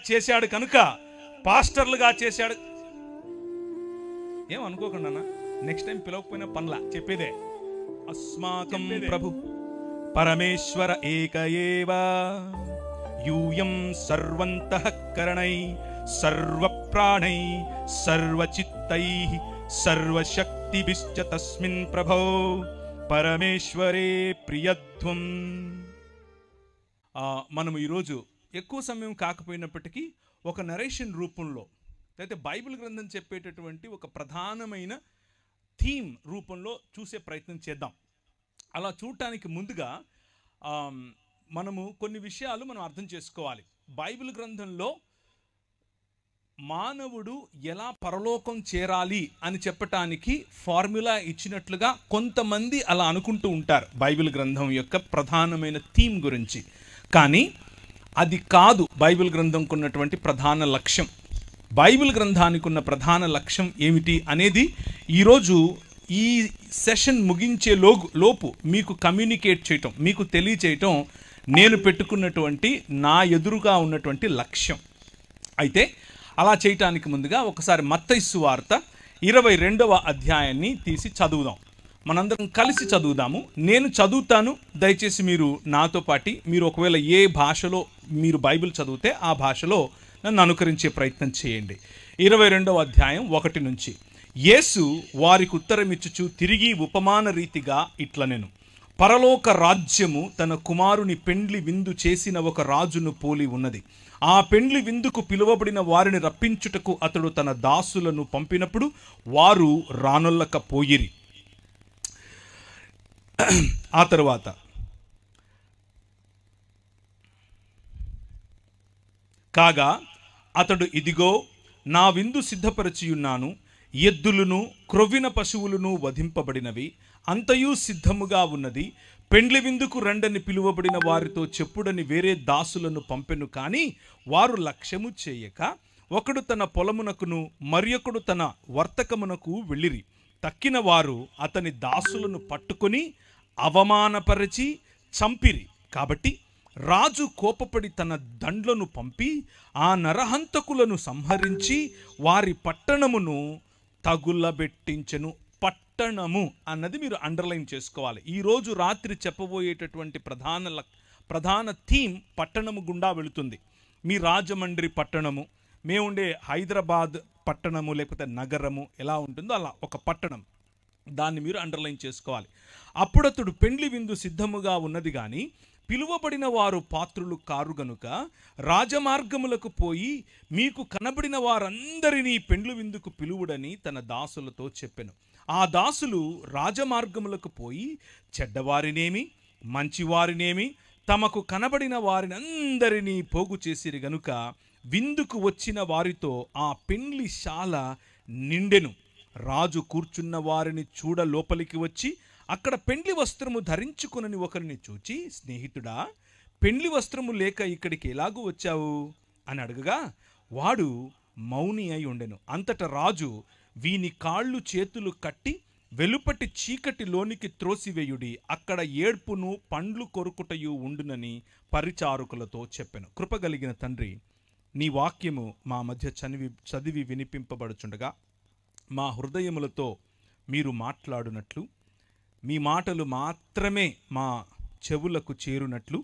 చేశాడు కనుక పాస్టర్లుగా చేశాడు. ఏమనుకోకుండా నెక్స్ట్ టైం పిలవకపోయినా పనుల చెప్పేదే. అస్మాకం ప్రభు పరమేశ్వర ఏక ఏవ యూయం సర్వంతః కరణై సర్వప్రాణై సర్వచిత్తై సర్వశక్తిభిశ్చ తస్మిన్ ప్రభో పరమేశ్వరే ప్రియత్వం. మనం ఈరోజు ఎక్కువ సమయం కాకపోయినప్పటికీ ఒక నరేషన్ రూపంలో, అయితే బైబిల్ గ్రంథం చెప్పేటటువంటి ఒక ప్రధానమైన థీమ్ రూపంలో చూసే ప్రయత్నం చేద్దాం. అలా చూడటానికి ముందుగా మనము కొన్ని విషయాలు మనం అర్థం చేసుకోవాలి. బైబిల్ గ్రంథంలో మానవుడు ఎలా పరలోకం చేరాలి అని చెప్పటానికి ఫార్ములా ఇచ్చినట్లుగా కొంతమంది అలా అనుకుంటూ ఉంటారు బైబిల్ గ్రంథం యొక్క ప్రధానమైన థీమ్ గురించి. కానీ అది కాదు బైబిల్ గ్రంథంకు ఉన్నటువంటి ప్రధాన లక్ష్యం. బైబిల్ గ్రంథానికి ఉన్న ప్రధాన లక్ష్యం ఏమిటి అనేది ఈరోజు ఈ సెషన్ ముగించే లోపు మీకు కమ్యూనికేట్ చేయటం, మీకు తెలియచేయటం నేను పెట్టుకున్నటువంటి నా ఎదురుగా ఉన్నటువంటి లక్ష్యం. అయితే అలా చేయటానికి ముందుగా ఒకసారి మత్తయి సువార్త 22వ అధ్యాయాన్ని తీసి చదువుదాం. మనందరం కలిసి చదువుదాము. నేను చదువుతాను, దయచేసి మీరు నాతో పాటు మీరు ఒకవేళ ఏ భాషలో మీరు బైబిల్ చదివితే ఆ భాషలో నన్ను అనుకరించే ప్రయత్నం చేయండి. 22వ అధ్యాయం 1 నుంచి. యేసు వారికి ఉత్తరమిచ్చుచు తిరిగి ఉపమాన రీతిగా ఇట్లనెను, పరలోక రాజ్యము తన కుమారుని పెండ్లి విందు చేసిన ఒక రాజును పోలి ఉన్నది. ఆ పెండ్లి విందుకు పిలువబడిన వారిని రప్పించుటకు అతడు తన దాసులను పంపినప్పుడు వారు రానొల్లకపోయిరి. ఆ తరువాత కాగా అతడు, ఇదిగో నా విందు సిద్ధపరచియున్నాను, ఎద్దులను క్రొవ్విన పశువులను వధింపబడినవి, అంతయు సిద్ధముగా ఉన్నది. పెండ్లి విందుకు రండని పిలువబడిన వారితో చెప్పుడని వేరే దాసులను పంపెను. కానీ వారు లక్ష్యము చేయక ఒకడు తన పొలమునకును మరియొకడు తన వర్తకమునకు వెళ్ళిరి. తక్కిన వారు అతని దాసులను పట్టుకొని అవమానపరిచి చంపిరి. కాబట్టి రాజు కోపపడి తన దండ్లను పంపి ఆ నరహంతకులను సంహరించి వారి పట్టణమును తగులబెట్టించెను. పట్టణము అన్నది మీరు అండర్లైన్ చేసుకోవాలి. ఈరోజు రాత్రి చెప్పబోయేటటువంటి ప్రధాన థీమ్ పట్టణము గుండా వెళుతుంది. మీ రాజమండ్రి పట్టణము, మేముండే హైదరాబాద్ పట్టణము లేకపోతే నగరము ఎలా ఉంటుందో అలా ఒక పట్టణం, దాన్ని మీరు అండర్లైన్ చేసుకోవాలి. అప్పుడతడు పెండ్లి విందు సిద్ధముగా ఉన్నది కానీ పిలువబడిన వారు పాత్రులు కారు గనుక రాజమార్గములకు పోయి మీకు కనబడిన వారందరినీ పెండ్లి విందుకు పిలువుడని తన దాసులతో చెప్పెను. ఆ దాసులు రాజమార్గములకు పోయి చెడ్డవారినేమి మంచివారినేమి తమకు కనబడిన వారిని అందరినీ పోగు చేసిరి గనుక విందుకు వచ్చిన వారితో ఆ పెండ్లి శాల నిండెను. రాజు కూర్చున్న వారిని చూడ లోపలికి వచ్చి అక్కడ పెండ్లి వస్త్రము ధరించుకునని ఒకరిని చూచి, స్నేహితుడా, పెండ్లి వస్త్రము లేక ఇక్కడికి ఎలాగూ వచ్చావు అని అడగగా వాడు మౌని అయి ఉండెను. అంతట రాజు, వీని కాళ్ళు చేతులు కట్టి వెలుపటి చీకటిలోనికి త్రోసివేయుడి, అక్కడ ఏడ్పును పండ్లు కొరుకుటయు ఉండునని పరిచారకులతో చెప్పెను. కృపగలిగిన తండ్రి, నీ వాక్యము మా మధ్య చదివి వినిపింపబడుచుండగా మా హృదయములతో మీరు మాట్లాడునట్లు, మీ మాటలు మాత్రమే మా చెవులకు చేరునట్లు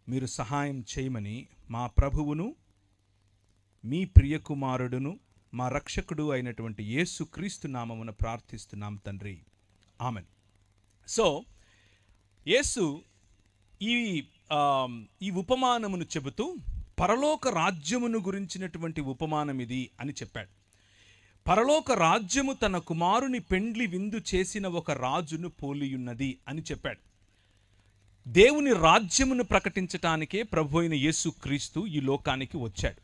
మీరు సహాయం చేయమని మా ప్రభువును మీ ప్రియకుమారుడును మా రక్షకుడు అయినటువంటి యేసుక్రీస్తు నామమున ప్రార్థిస్తున్నాం తండ్రి, ఆమెన్. సో యేసు ఈ ఉపమానమును చెబుతూ పరలోక రాజ్యమును గురించినటువంటి ఉపమానం ఇది అని చెప్పాడు. పరలోక రాజ్యము తన కుమారుని పెండ్లి విందు చేసిన ఒక రాజును పోలియున్నది అని చెప్పాడు. దేవుని రాజ్యమును ప్రకటించటానికే ప్రభు అయిన యేసుక్రీస్తు ఈ లోకానికి వచ్చాడు.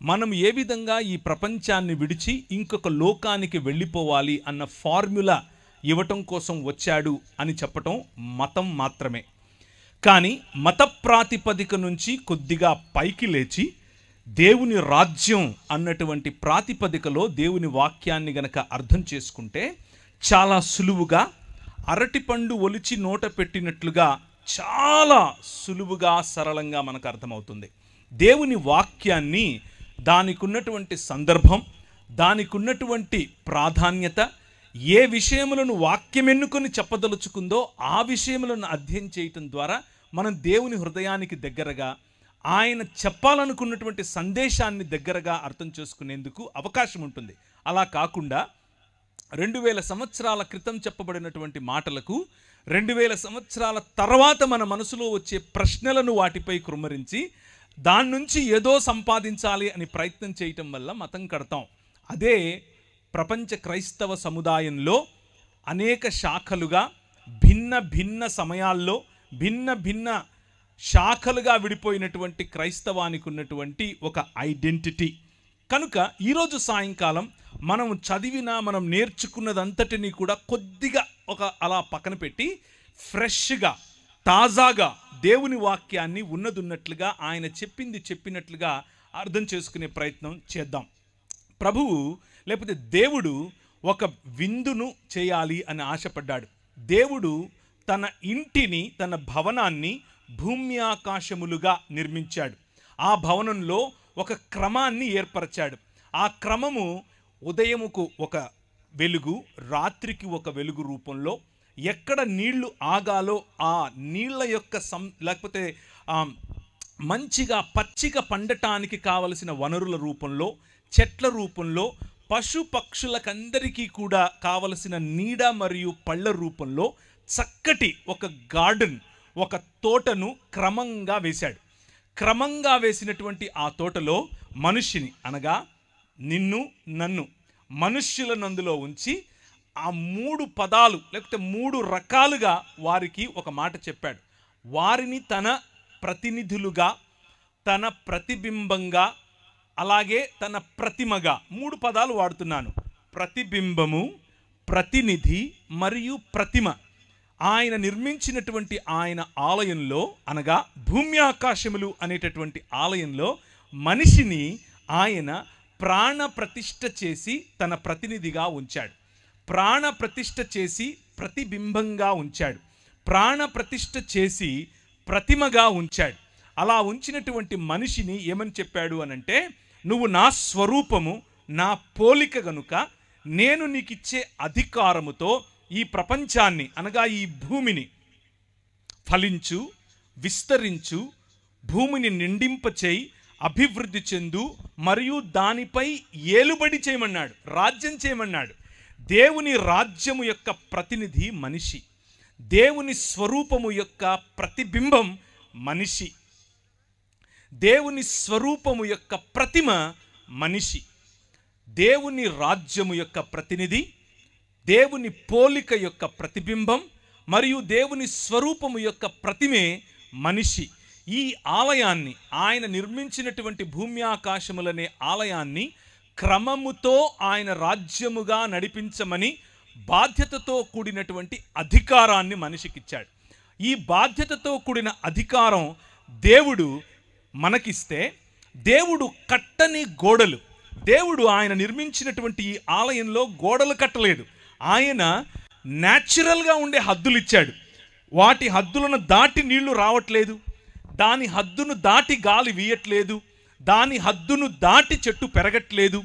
మనం ఏ విధంగా ఈ ప్రపంచాన్ని విడిచి ఇంకొక లోకానికి వెళ్ళిపోవాలి అన్న ఫార్ములా ఇవ్వటం కోసం వచ్చాడు అని చెప్పటం మతం మాత్రమే. కానీ మత ప్రాతిపదిక నుంచి కొద్దిగా పైకి లేచి దేవుని రాజ్యం అన్నటువంటి ప్రాతిపదికలో దేవుని వాక్యాన్ని గనక అర్థం చేసుకుంటే చాలా సులువుగా, అరటిపండు ఒలిచి నోట పెట్టినట్లుగా చాలా సులువుగా సరళంగా మనకు అర్థమవుతుంది. దేవుని వాక్యాన్ని దానికి ఉన్నటువంటి సందర్భం, దానికి ఉన్నటువంటి ప్రాధాన్యత, ఏ విషయములను వాక్యం ఎన్నుకొని చెప్పదలుచుకుందో ఆ విషయములను అధ్యయనం చేయటం ద్వారా మనం దేవుని హృదయానికి దగ్గరగా, ఆయన చెప్పాలనుకున్నటువంటి సందేశాన్ని దగ్గరగా అర్థం చేసుకునేందుకు అవకాశం ఉంటుంది. అలా కాకుండా 2000 సంవత్సరాల క్రితం చెప్పబడినటువంటి మాటలకు 2000 సంవత్సరాల తర్వాత మన మనసులో వచ్చే ప్రశ్నలను వాటిపై కృమ్మరించి దాని నుంచి ఏదో సంపాదించాలి అని ప్రయత్నం చేయటం వల్ల మతం కడతాం. అదే ప్రపంచ క్రైస్తవ సముదాయంలో అనేక శాఖలుగా భిన్న భిన్న సమయాల్లో భిన్న భిన్న శాఖలుగా విడిపోయినటువంటి క్రైస్తవానికి ఉన్నటువంటి ఒక ఐడెంటిటీ. కనుక ఈరోజు సాయంకాలం మనం చదివిన, మనం నేర్చుకున్నదంతటినీ కూడా కొద్దిగా అలా పక్కన పెట్టి ఫ్రెష్గా, తాజాగా దేవుని వాక్యాన్ని ఉన్నదున్నట్లుగా, ఆయన చెప్పింది చెప్పినట్లుగా అర్థం చేసుకునే ప్రయత్నం చేద్దాం. ప్రభువు లేకపోతే దేవుడు ఒక విందును చేయాలి అని ఆశపడ్డాడు. దేవుడు తన ఇంటిని, తన భవనాన్ని భూమి ఆకాశములుగా నిర్మించాడు. ఆ భవనంలో ఒక క్రమాన్ని ఏర్పరిచాడు. ఆ క్రమము ఉదయముకు ఒక వెలుగు, రాత్రికి ఒక వెలుగు రూపంలో, ఎక్కడ నీళ్లు ఆగాలో ఆ నీళ్ల యొక్క లేకపోతే మంచిగా పచ్చిక పండటానికి కావలసిన వనరుల రూపంలో, చెట్ల రూపంలో, పశు పక్షులకందరికీ కూడా కావలసిన నీడ మరియు పళ్ళ రూపంలో చక్కటి ఒక గార్డెన్, ఒక తోటను క్రమంగా వేశాడు. క్రమంగా వేసినటువంటి ఆ తోటలో మనిషిని, అనగా నిన్ను నన్ను, మనుష్యులనందులో ఉంచి ఆ 3 పదాలు లేకపోతే 3 రకాలుగా వారికి ఒక మాట చెప్పాడు. వారిని తన ప్రతినిధులుగా, తన ప్రతిబింబంగా, అలాగే తన ప్రతిమగా, 3 పదాలు వాడుతున్నాను. ప్రతిబింబము, ప్రతినిధి మరియు ప్రతిమ. ఆయన నిర్మించినటువంటి ఆయన ఆలయంలో, అనగా భూమి ఆకాశములు అనేటటువంటి ఆలయంలో మనిషిని ఆయన ప్రాణ ప్రతిష్ఠ చేసి తన ప్రతినిధిగా ఉంచాడు. ప్రాణ ప్రతిష్ఠ చేసి ప్రతిబింబంగా ఉంచాడు. ప్రాణ ప్రతిష్ఠ చేసి ప్రతిమగా ఉంచాడు. అలా ఉంచినటువంటి మనిషిని ఏమని చెప్పాడు అనంటే, నువ్వు నా స్వరూపము, నా పోలిక గనుక నేను నీకిచ్చే అధికారముతో ఈ ప్రపంచాన్ని, అనగా ఈ భూమిని ఫలించు, విస్తరించు, భూమిని నిండింపచేయి, అభివృద్ధి చెందు మరియు దానిపై ఏలుబడి చేయమన్నాడు, రాజ్యం చేయమన్నాడు. దేవుని రాజ్యము యొక్క ప్రతినిధి మనిషి, దేవుని స్వరూపము యొక్క ప్రతిబింబం మనిషి, దేవుని స్వరూపము యొక్క ప్రతిమ మనిషి, దేవుని రాజ్యము యొక్క ప్రతినిధి, దేవుని పోలిక యొక్క ప్రతిబింబం మరియు దేవుని స్వరూపము యొక్క ప్రతిమే మనిషి. ఈ ఆలయాన్ని, ఆయన నిర్మించినటువంటి భూమి ఆకాశములనే ఆలయాన్ని క్రమముతో ఆయన రాజ్యముగా నడిపించమని బాధ్యతతో కూడినటువంటి అధికారాన్ని మనిషికిచ్చాడు. ఈ బాధ్యతతో కూడిన అధికారం దేవుడు మనకిస్తే, దేవుడు కట్టని గోడలు, దేవుడు ఆయన నిర్మించినటువంటి ఈ ఆలయంలో గోడలు కట్టలేదు. ఆయన న్యాచురల్గా ఉండే హద్దులు ఇచ్చాడు. వాటి హద్దులను దాటి నీళ్లు రావట్లేదు, దాని హద్దును దాటి గాలి వీయట్లేదు, దాని హద్దును దాటి చెట్టు పెరగట్లేదు.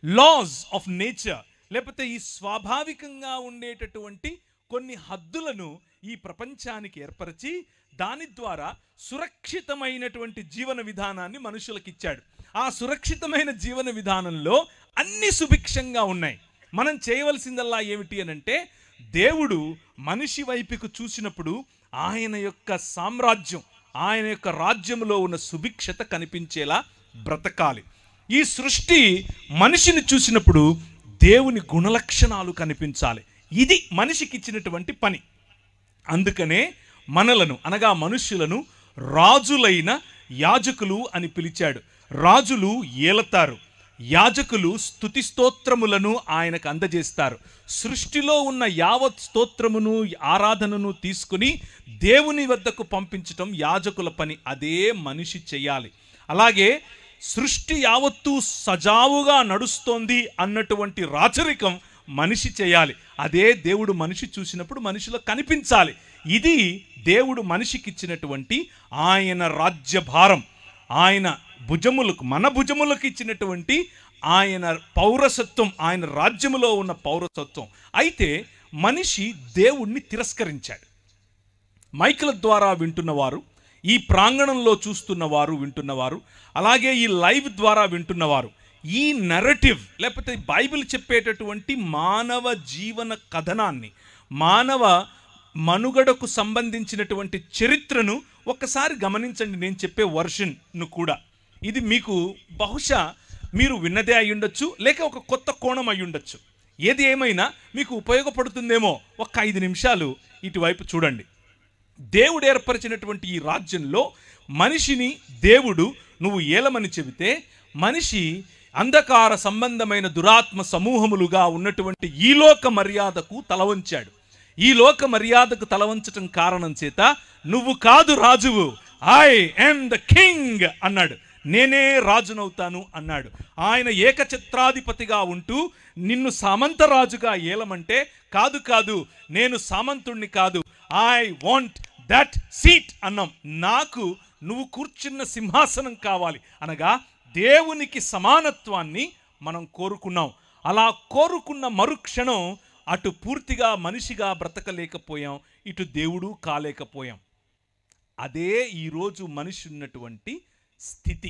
లాస్ ఆఫ్ నేచర్, లేకపోతే ఈ స్వాభావికంగా ఉండేటటువంటి కొన్ని హద్దులను ఈ ప్రపంచానికి ఏర్పరిచి దాని ద్వారా సురక్షితమైనటువంటి జీవన విధానాన్ని మనుషులకు ఇచ్చాడు. ఆ సురక్షితమైన జీవన విధానంలో అన్ని సుభిక్షంగా ఉన్నాయి. మనం చేయవలసిందల్లా ఏమిటి అనంటే, దేవుడు మనిషి వైపుకు చూసినప్పుడు ఆయన యొక్క సామ్రాజ్యం, ఆయన యొక్క రాజ్యంలో ఉన్న సుభిక్షత కనిపించేలా బ్రతకాలి. ఈ సృష్టి మనిషిని చూసినప్పుడు దేవుని గుణలక్షణాలు కనిపించాలి. ఇది మనిషికి ఇచ్చినటువంటి పని. అందుకనే మనలను, అనగా మనుష్యులను రాజులైన యాజకులు అని పిలిచాడు. రాజులు ఏలతారు, యాజకులు స్తుతి స్తోత్రములను ఆయనకు అందజేస్తారు. సృష్టిలో ఉన్న యావత్ స్తోత్రమును, ఆరాధనను తీసుకుని దేవుని వద్దకు పంపించటం యాజకుల పని. అదే మనిషి చేయాలి. అలాగే సృష్టి యావత్తు సజావుగా నడుస్తోంది అన్నటువంటి రాచరికం మనిషి చేయాలి. అదే దేవుడు మనిషి చూసినప్పుడు మనిషిలో కనిపించాలి. ఇది దేవుడు మనిషికి ఇచ్చినటువంటి ఆయన రాజ్యభారం, ఆయన మన భుజములకు ఇచ్చినటువంటి ఆయన పౌరసత్వం, ఆయన రాజ్యములో ఉన్న పౌరసత్వం. అయితే మనిషి దేవుణ్ణి తిరస్కరించాడు. మైకుల ద్వారా వింటున్నవారు, ఈ ప్రాంగణంలో చూస్తున్నవారు వింటున్నవారు, అలాగే ఈ లైవ్ ద్వారా వింటున్నవారు, ఈ నెరేటివ్ లేకపోతే బైబిల్ చెప్పేటటువంటి మానవ జీవన కథనాన్ని, మానవ మనుగడకు సంబంధించినటువంటి చరిత్రను ఒక్కసారి గమనించండి. నేను చెప్పే వర్షన్ను కూడా ఇది మీకు బహుశా మీరు విన్నదే అయి ఉండొచ్చు, లేక ఒక కొత్త కోణం అయి ఉండొచ్చు. ఏది ఏమైనా మీకు ఉపయోగపడుతుందేమో. ఒక్క 5 నిమిషాలు ఇటువైపు చూడండి. దేవుడు ఏర్పరిచినటువంటి ఈ రాజ్యంలో మనిషిని దేవుడు నువ్వు ఏలమని చెబితే, మనిషి అంధకార సంబంధమైన దురాత్మ సమూహములుగా ఉన్నటువంటి ఈ లోక మర్యాదకు తలవంచాడు. ఈ లోక మర్యాదకు తలవంచటం కారణం చేత నువ్వు కాదు రాజువు, ఐ యామ్ ద కింగ్ అన్నాడు. నేనే రాజునవుతాను అన్నాడు. ఆయన ఏకఛత్రాధిపతిగా ఉంటూ నిన్ను సామంతరాజుగా ఏలమంటే, కాదు కాదు నేను సామంతుణ్ణి కాదు, ఐ వాంట్ దట్ సీట్ అన్నాం. నాకు నువ్వు కూర్చున్న సింహాసనం కావాలి అనగా దేవునికి సమానత్వాన్ని మనం కోరుకున్నాం. అలా కోరుకున్న మరుక్షణం అటు పూర్తిగా మనిషిగా బ్రతకలేకపోయాం, ఇటు దేవుడు కాలేకపోయాం. అదే ఈరోజు మనిషి ఉన్నటువంటి స్థితి.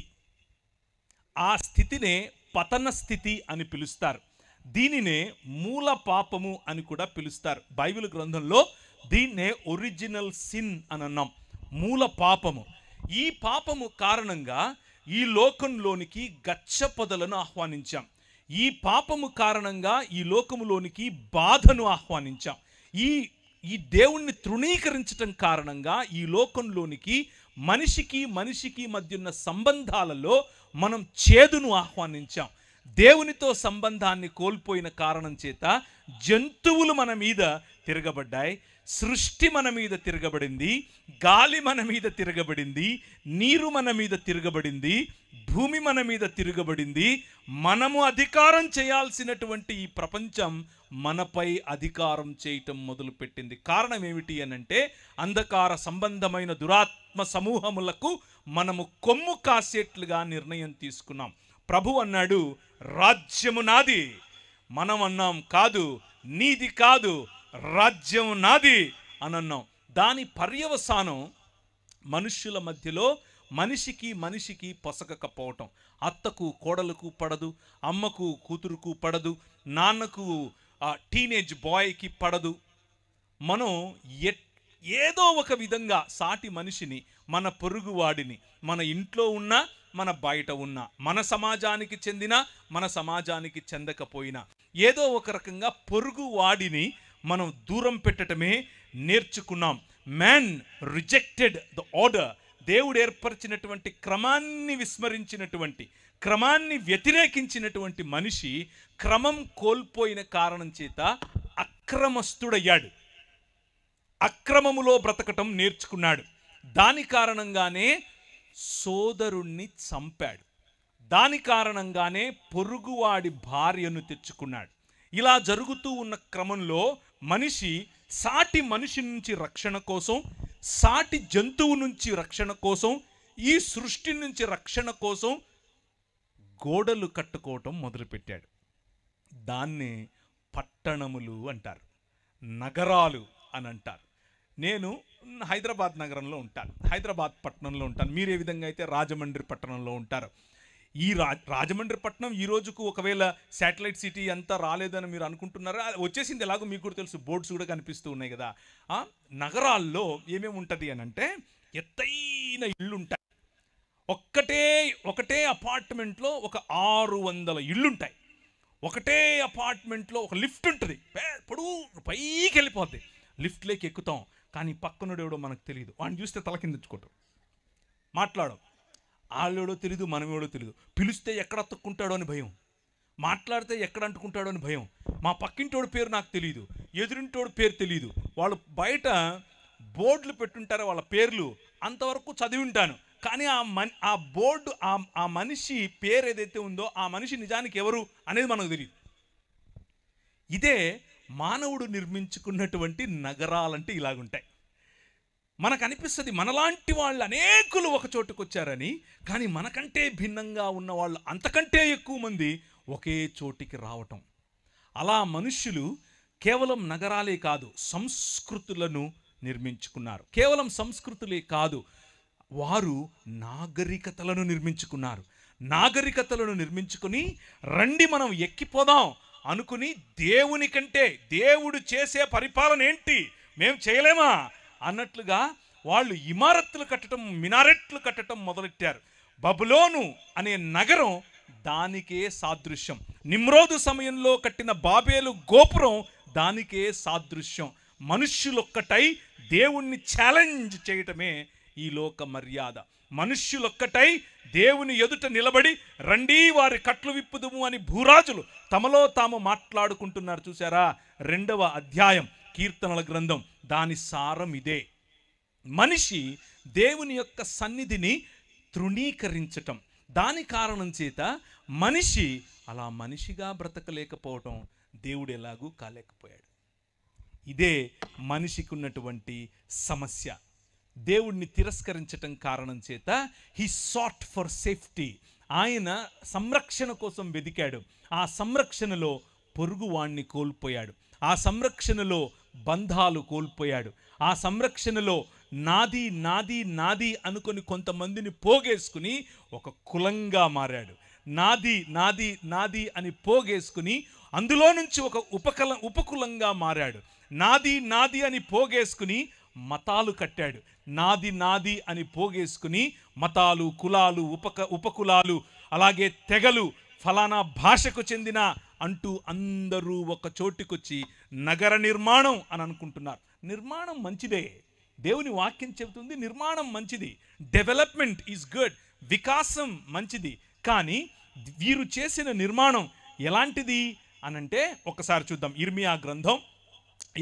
ఆ స్థితినే పతన స్థితి అని పిలుస్తారు. దీనినే మూల పాపము అని కూడా పిలుస్తారు. బైబిల్ గ్రంథంలో దీన్నే ఒరిజినల్ సిన్ అని అన్నాం, మూల పాపము. ఈ పాపము కారణంగా ఈ లోకంలోనికి గచ్చ పొదలను ఆహ్వానించాం. ఈ పాపము కారణంగా ఈ లోకములోనికి బాధను ఆహ్వానించాం. ఈ దేవుణ్ణి తృణీకరించటం కారణంగా ఈ లోకంలోనికి మనిషికి మధ్య ఉన్న సంబంధాలలో మనం చేదును ఆహ్వానించాం. దేవునితో సంబంధాన్ని కోల్పోయిన కారణం చేత జంతువులు మన మీద తిరగబడ్డాయి, సృష్టి మన మీద తిరగబడింది, గాలి మన మీద తిరగబడింది, నీరు మన మీద తిరగబడింది, భూమి మన మీద తిరగబడింది. మనము అధికారం చేయాల్సినటువంటి ఈ ప్రపంచం మనపై అధికారం చేయటం మొదలుపెట్టింది. కారణం ఏమిటి అనంటే, అంధకార సంబంధమైన దురాత్మ సమూహములకు మనము కొమ్ము కాసేట్లుగా నిర్ణయం తీసుకున్నాం. ప్రభు అన్నాడు, రాజ్యము నాది. మనం అన్నాం, కాదు నీది కాదు, రాజ్యం నాది అని అన్నాం. దాని పర్యవసానం మనుష్యుల మధ్యలో మనిషికి పొసగకపోవటం. అత్తకు కోడలకు పడదు, అమ్మకు కూతురుకు పడదు, నాన్నకు టీనేజ్ బాయ్కి పడదు. మనం ఏదో ఒక విధంగా సాటి మనిషిని, మన పొరుగువాడిని, మన ఇంట్లో ఉన్నా మన బయట ఉన్నా, మన సమాజానికి చెందిన మన సమాజానికి చెందకపోయినా, ఏదో ఒక రకంగా పొరుగువాడిని మనం దూరం పెట్టడమే నేర్చుకున్నాం. Man rejected the order. దేవుడు ఏర్పరిచినటువంటి క్రమాన్ని విస్మరించినటువంటి, క్రమాన్ని వ్యతిరేకించినటువంటి మనిషి క్రమం కోల్పోయిన కారణం చేత అక్రమస్తుడయ్యాడు. అక్రమములో బ్రతకటం నేర్చుకున్నాడు. దాని కారణంగానే సోదరుణ్ణి చంపాడు. దాని కారణంగానే పొరుగువాడి భార్యను తెచ్చుకున్నాడు. ఇలా జరుగుతూ ఉన్న క్రమంలో మనిషి సాటి మనిషి నుంచి రక్షణ కోసం, సాటి జంతువు నుంచి రక్షణ కోసం, ఈ సృష్టి నుంచి రక్షణ కోసం గోడలు కట్టుకోవటం మొదలుపెట్టాడు. దాన్నే పట్టణములు అంటారు, నగరాలు అని అంటారు. నేను హైదరాబాద్ నగరంలో ఉంటాను, హైదరాబాద్ పట్టణంలో ఉంటాను. మీరు ఏ విధంగా అయితే రాజమండ్రి పట్టణంలో ఉంటారు. ఈ రాజమండ్రి పట్టణం ఈ రోజుకు ఒకవేళ శాటిలైట్ సిటీ అంతా రాలేదని మీరు అనుకుంటున్నారా? వచ్చేసింది, ఎలాగో మీకు కూడా తెలుసు, బోర్డ్స్ కూడా కనిపిస్తూ ఉన్నాయి కదా. నగరాల్లో ఏమేమి ఉంటుంది అని అంటే, ఎత్తైన ఇళ్ళు ఉంటాయి. ఒకటే అపార్ట్మెంట్లో ఒక 600 ఇళ్ళుంటాయి. ఒకటే అపార్ట్మెంట్లో ఒక లిఫ్ట్ ఉంటుంది, పొడుగు పైకి వెళ్ళిపోద్ది. లిఫ్ట్లోకి ఎక్కుతాం, కానీ పక్కనుడు ఎవడో మనకు తెలియదు. వాడిని చూస్తే తల కిందించుకోవటం, మాట్లాడడం, వాళ్ళెవడో తెలీదు, మనమేవడో తెలీదు. పిలిస్తే ఎక్కడ అతుక్కుంటాడో అని భయం, మాట్లాడితే ఎక్కడ అంటుకుంటాడో అని భయం. మా పక్కింటోడి పేరు నాకు తెలియదు, ఎదురింటోడి పేరు తెలియదు. వాళ్ళు బయట బోర్డులు పెట్టుంటారో వాళ్ళ పేర్లు అంతవరకు చదివి ఉంటాను, కానీ ఆ బోర్డు ఆ మనిషి పేరు ఏదైతే ఉందో ఆ మనిషి నిజానికి ఎవరు అనేది మనకు తెలియదు. ఇదే మానవుడు నిర్మించుకున్నటువంటి నగరాలంటే ఇలాగుంటాయి. మనకు అనిపిస్తుంది మనలాంటి వాళ్ళు అనేకులు ఒక చోటుకు వచ్చారని, కానీ మనకంటే భిన్నంగా ఉన్న వాళ్ళు అంతకంటే ఎక్కువ మంది ఒకే చోటికి రావటం. అలా మనుష్యులు కేవలం నగరాలే కాదు, సంస్కృతులను నిర్మించుకున్నారు. కేవలం సంస్కృతులే కాదు, వారు నాగరికతలను నిర్మించుకున్నారు. నాగరికతలను నిర్మించుకుని రండి మనం ఎక్కిపోదాం అనుకుని దేవుని కంటే, దేవుడు చేసే పరిపాలన ఏంటి మేము చేయలేమా అన్నట్లుగా వాళ్ళు ఇమారత్తులు కట్టడం, మినారెట్లు కట్టడం మొదలెట్టారు. బబులోను అనే నగరం దానికే సాదృశ్యం. నిమ్రోదు సమయంలో కట్టిన బాబేలు గోపురం దానికే సాదృశ్యం. మనుష్యులొక్కటై దేవుణ్ణి ఛాలెంజ్ చేయటమే ఈ లోక మర్యాద. మనుష్యులొక్కటై దేవుని ఎదుట నిలబడి రండి వారి కట్లు విప్పుదుము అని భూరాజులు తమలో తాము మాట్లాడుకుంటున్నారు. చూసారా? 2వ అధ్యాయం కీర్తనల గ్రంథం, దాని సారం ఇదే. మనిషి దేవుని యొక్క సన్నిధిని తృణీకరించటం, దాని కారణం చేత మనిషి అలా మనిషిగా బ్రతకలేకపోవటం, దేవుడు ఎలాగూ కాలేకపోయాడు. ఇదే మనిషికి ఉన్నటువంటి సమస్య. దేవుణ్ణి తిరస్కరించటం కారణం చేత హీ సాట్ ఫర్ సేఫ్టీ. ఆయన సంరక్షణ కోసం వెదికాడు. ఆ సంరక్షణలో పొరుగువాణ్ణి కోల్పోయాడు. ఆ సంరక్షణలో బంధాలు కోల్పోయాడు. ఆ సంరక్షణలో నాది నాది నాది అనుకొని కొంతమందిని పోగేసుకుని ఒక కులంగా మారాడు. నాది నాది నాది అని పోగేసుకుని అందులో నుంచి ఒక ఉపకులంగా మారాడు. నాది నాది అని పోగేసుకుని మతాలు కట్టాడు. నాది నాది అని పోగేసుకుని మతాలు, కులాలు, ఉపకులాలు, అలాగే తెగలు, ఫలానా భాషకు చెందిన అంటూ అందరూ ఒక చోటుకొచ్చి నగర నిర్మాణం అని అనుకుంటున్నారు. నిర్మాణం మంచిదే, దేవుని వాక్యం చెబుతుంది నిర్మాణం మంచిది, డెవలప్మెంట్ ఈజ్ గుడ్, వికాసం మంచిది. కానీ వీరు చేసిన నిర్మాణం ఎలాంటిది అనంటే ఒకసారి చూద్దాం. ఇర్మియా గ్రంథం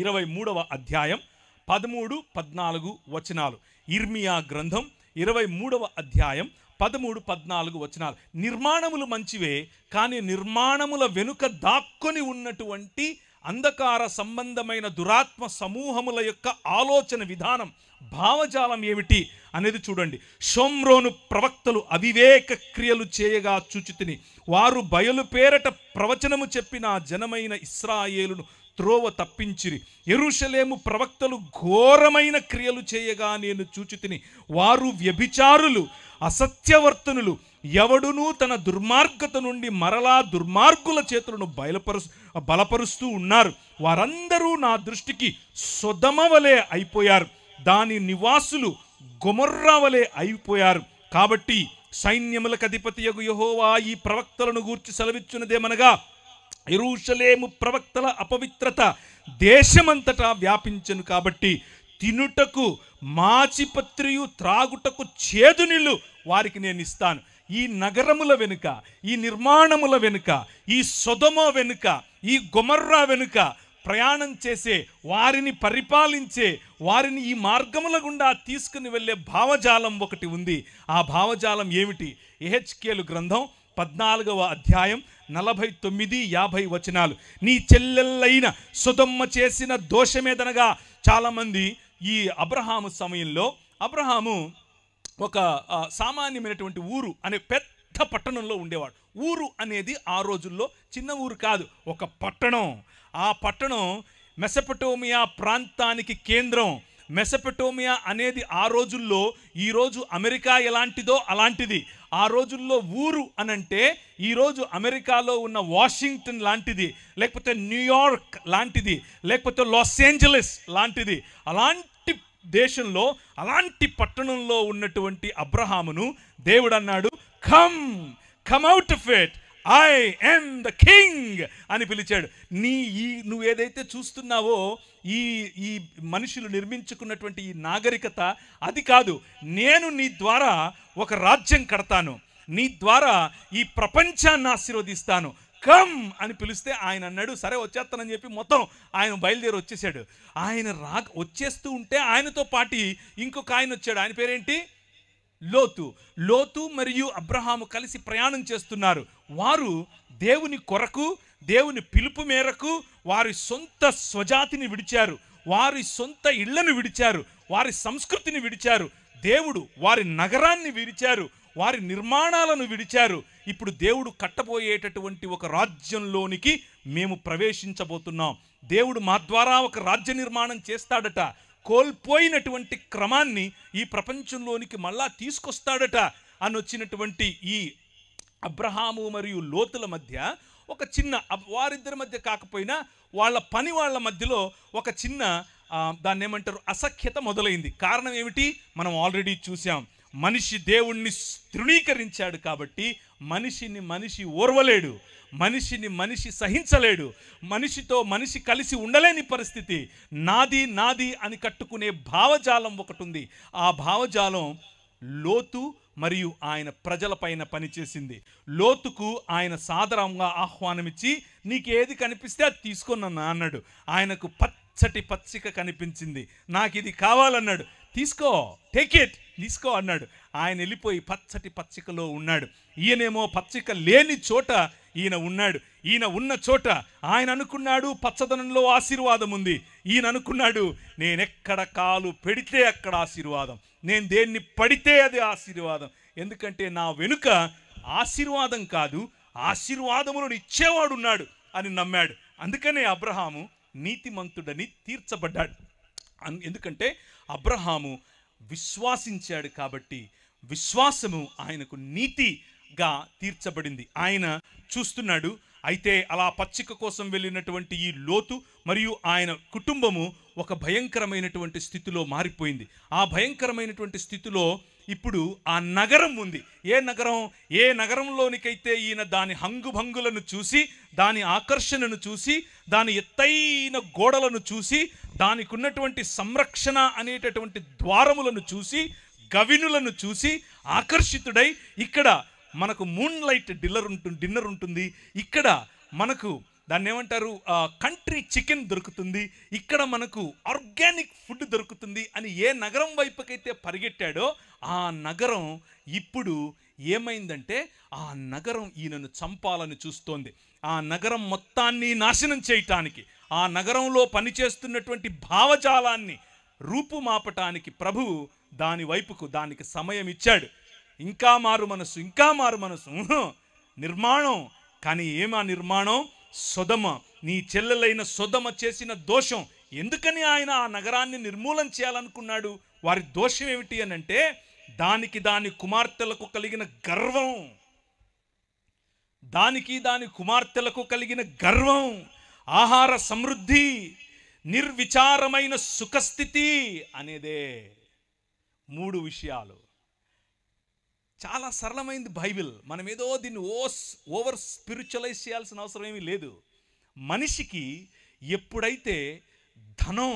23వ అధ్యాయం 13-14 వచనాలు. ఇర్మియా గ్రంథం 23వ అధ్యాయం 13-14 వచనాలు. నిర్మాణములు మంచివే, కానీ నిర్మాణముల వెనుక దాక్కొని ఉన్నటువంటి అంధకార సంబంధమైన దురాత్మ సమూహముల యొక్క ఆలోచన విధానం, భావజాలం ఏమిటి అనేది చూడండి. షోమ్రోను ప్రవక్తలు అవివేక క్రియలు చేయగా చూచితిని, వారు బయలు పేరట ప్రవచనము చెప్పిన జనమైన ఇశ్రాయేలును త్రోవ తప్పించిరి. యెరూషలేము ప్రవక్తలు ఘోరమైన క్రియలు చేయగా నేను చూచితిని, వారు వ్యభిచారులు, అసత్యవర్తనులు, ఎవడునూ తన దుర్మార్గత నుండి మరలా దుర్మార్గుల చేతులను బలపరుస్తూ ఉన్నారు. వారందరూ నా దృష్టికి సొదొమ వలె అయిపోయారు, దాని నివాసులు గొమొర్రా వలె అయిపోయారు. కాబట్టి సైన్యములకు అధిపతియగు యెహోవా ఈ ప్రవక్తలను గూర్చి సెలవిచ్చున్నదేమనగా, యెరూషలేము ప్రవక్తల అపవిత్రత దేశమంతటా వ్యాపించెను, కాబట్టి తినుటకు మాచిపత్రియు త్రాగుటకు చేదు నీళ్ళు వారికి నేను ఇస్తాను. ఈ నగరముల వెనుక, ఈ నిర్మాణముల వెనుక, ఈ సొదొమ వెనుక, ఈ గొమొర్రా వెనుక ప్రయాణం చేసే వారిని పరిపాలించే వారిని ఈ మార్గముల గుండా తీసుకుని వెళ్ళే భావజాలం ఒకటి ఉంది. ఆ భావజాలం ఏమిటి? యెహెజ్కేలు గ్రంథం 14వ అధ్యాయం 49-50 వచనాలు. నీ చెల్లెళ్ళైన సొదొమ చేసిన దోషమేదనగా, చాలామంది ఈ అబ్రహాము సమయంలో, అబ్రహాము ఒక సామాన్యమైనటువంటి ఊరు అనే పెద్ద పట్టణంలో ఉండేవాడు. ఊరు అనేది ఆ రోజుల్లో చిన్న ఊరు కాదు, ఒక పట్టణం. ఆ పట్టణం మెసొపొటేమియా ప్రాంతానికి కేంద్రం. మెసొపొటేమియా అనేది ఆ రోజుల్లో ఈరోజు అమెరికా ఎలాంటిదో అలాంటిది. ఆ రోజుల్లో ఊరు అనంటే ఈరోజు అమెరికాలో ఉన్న వాషింగ్టన్ లాంటిది, లేకపోతే న్యూయార్క్ లాంటిది, లేకపోతే లాస్ ఏంజలస్ లాంటిది. అలాంటి దేశంలో, అలాంటి పట్టణంలో ఉన్నటువంటి అబ్రహామును దేవుడు అన్నాడు, come out of it, I am the king అని పిలిచాడు. నువ్వు ఏదైతే చూస్తున్నావో ఈ మనుషులు నిర్మించుకున్నటువంటి ఈ నాగరికత అది కాదు. నేను నీ ద్వారా ఒక రాజ్యం కడతాను, నీ ద్వారా ఈ ప్రపంచాన్ని ఆశీర్వదిస్తాను, కమ్ అని పిలిస్తే ఆయన అన్నాడు సరే వచ్చేస్తానని చెప్పి మొత్తం ఆయన బయలుదేరి వచ్చేసాడు. ఆయన వచ్చేస్తూ ఉంటే ఆయనతో పాటు ఇంకొక ఆయన వచ్చాడు. ఆయన పేరేంటి? లోతు మరియు అబ్రహాము కలిసి ప్రయాణం చేస్తున్నారు. వారు దేవుని కొరకు, దేవుని పిలుపు మేరకు వారి సొంత స్వజాతిని విడిచారు, వారి సొంత ఇళ్లను విడిచారు, వారి సంస్కృతిని విడిచారు. దేవుడు వారి నగరాన్ని విడిచారు, వారి నిర్మాణాలను విడిచారు. ఇప్పుడు దేవుడు కట్టబోయేటటువంటి ఒక రాజ్యంలోనికి మేము ప్రవేశించబోతున్నాం. దేవుడు మా ద్వారా ఒక రాజ్య నిర్మాణం చేస్తాడట. కోల్పోయినటువంటి క్రమాన్ని ఈ ప్రపంచంలోనికి మళ్ళా తీసుకొస్తాడట అని వచ్చినటువంటి ఈ అబ్రహాము మరియు లోతుల మధ్య ఒక చిన్న, వారిద్దరి మధ్య కాకపోయినా వాళ్ళ పని వాళ్ళ మధ్యలో ఒక చిన్న దాన్ని ఏమంటారు, అసఖ్యత మొదలైంది. కారణం ఏమిటి? మనం ఆల్రెడీ చూసాం. మనిషి దేవుణ్ణి తృణీకరించాడు కాబట్టి మనిషిని మనిషి ఓర్వలేడు, మనిషిని మనిషి సహించలేడు, మనిషితో మనిషి కలిసి ఉండలేని పరిస్థితి. నాది నాది అని కట్టుకునే భావజాలం ఒకటి ఉంది. ఆ భావజాలం లోతు మరియు ఆయన ప్రజలపైన పనిచేసింది. లోతుకు ఆయన సాదరంగా ఆహ్వానమిచ్చి నీకేది కనిపిస్తే అది తీసుకొనన్నా అన్నాడు. ఆయనకు పచ్చటి పచ్చిక కనిపించింది, నాకు ఇది కావాలన్నాడు. తీసుకో, టేక్ ఇట్, తీసుకో అన్నాడు. ఆయన వెళ్ళిపోయి పచ్చటి పచ్చికలో ఉన్నాడు. ఈయనేమో పచ్చిక లేని చోట ఈయన ఉన్నాడు. ఈయన ఉన్న చోట ఆయన అనుకున్నాడు పచ్చదనంలో ఆశీర్వాదం ఉంది. ఈయన అనుకున్నాడు నేనెక్కడ కాలు పెడితే అక్కడ ఆశీర్వాదం, నేను దేన్ని పడితే అది ఆశీర్వాదం. ఎందుకంటే నా వెనుక ఆశీర్వాదం కాదు, ఆశీర్వాదములను ఇచ్చేవాడు ఉన్నాడు అని నమ్మాడు. అందుకనే అబ్రహాము నీతిమంతుడని తీర్చబడ్డాడు. ఎందుకంటే అబ్రహాము విశ్వాసించాడు కాబట్టి విశ్వాసము ఆయనకు నీతిగా తీర్చబడింది. ఆయన చూస్తున్నాడు. అయితే అలా పచ్చిక కోసం వెళ్ళినటువంటి ఈ లోతు మరియు ఆయన కుటుంబము ఒక భయంకరమైనటువంటి స్థితిలో మారిపోయింది. ఆ భయంకరమైనటువంటి స్థితిలో ఇప్పుడు ఆ నగరం ఉంది. ఏ నగరంలోనికైతే ఈయన దాని హంగుభంగులను చూసి, దాని ఆకర్షణను చూసి, దాని ఎత్తైన గోడలను చూసి, దానికి ఉన్నటువంటి సంరక్షణ అనేటటువంటి ద్వారములను చూసి, గవినులను చూసి ఆకర్షితుడై, ఇక్కడ మనకు మూన్ లైట్ డిన్నర్ ఉంటుంది, ఇక్కడ మనకు దాన్ని ఏమంటారు కంట్రీ చికెన్ దొరుకుతుంది, ఇక్కడ మనకు ఆర్గానిక్ ఫుడ్ దొరుకుతుంది అని ఏ నగరం వైపుకైతే పరిగెట్టాడో ఆ నగరం ఇప్పుడు ఏమైందంటే ఆ నగరం ఈయనను చంపాలని చూస్తోంది. ఆ నగరం మొత్తాన్ని నాశనం చేయటానికి, ఆ నగరంలో పనిచేస్తున్నటువంటి భావజాలాన్ని రూపుమాపటానికి ప్రభువు దాని వైపుకు దానికి సమయం ఇచ్చాడు. ఇంకా మారు మనసు నిర్మాణం. కానీ ఏమా నిర్మాణం? సొదమ, నీ చెల్లెలైన సొదమ చేసిన దోషం. ఎందుకని ఆయన ఆ నగరాన్ని నిర్మూలన చేయాలనుకున్నాడు? వారి దోషం ఏమిటి అని అంటే దాని కుమార్తెలకు కలిగిన గర్వం, దాని కుమార్తెలకు కలిగిన గర్వం, ఆహార సమృద్ధి, నిర్విచారమైన సుఖస్థితి అనేదే. 3 విషయాలు. చాలా సరళమైంది బైబిల్. మనం ఏదో దీన్ని ఓవర్ స్పిరిచువలైజ్ చేయాల్సిన అవసరం ఏమీ లేదు. మనిషికి ఎప్పుడైతే ధనం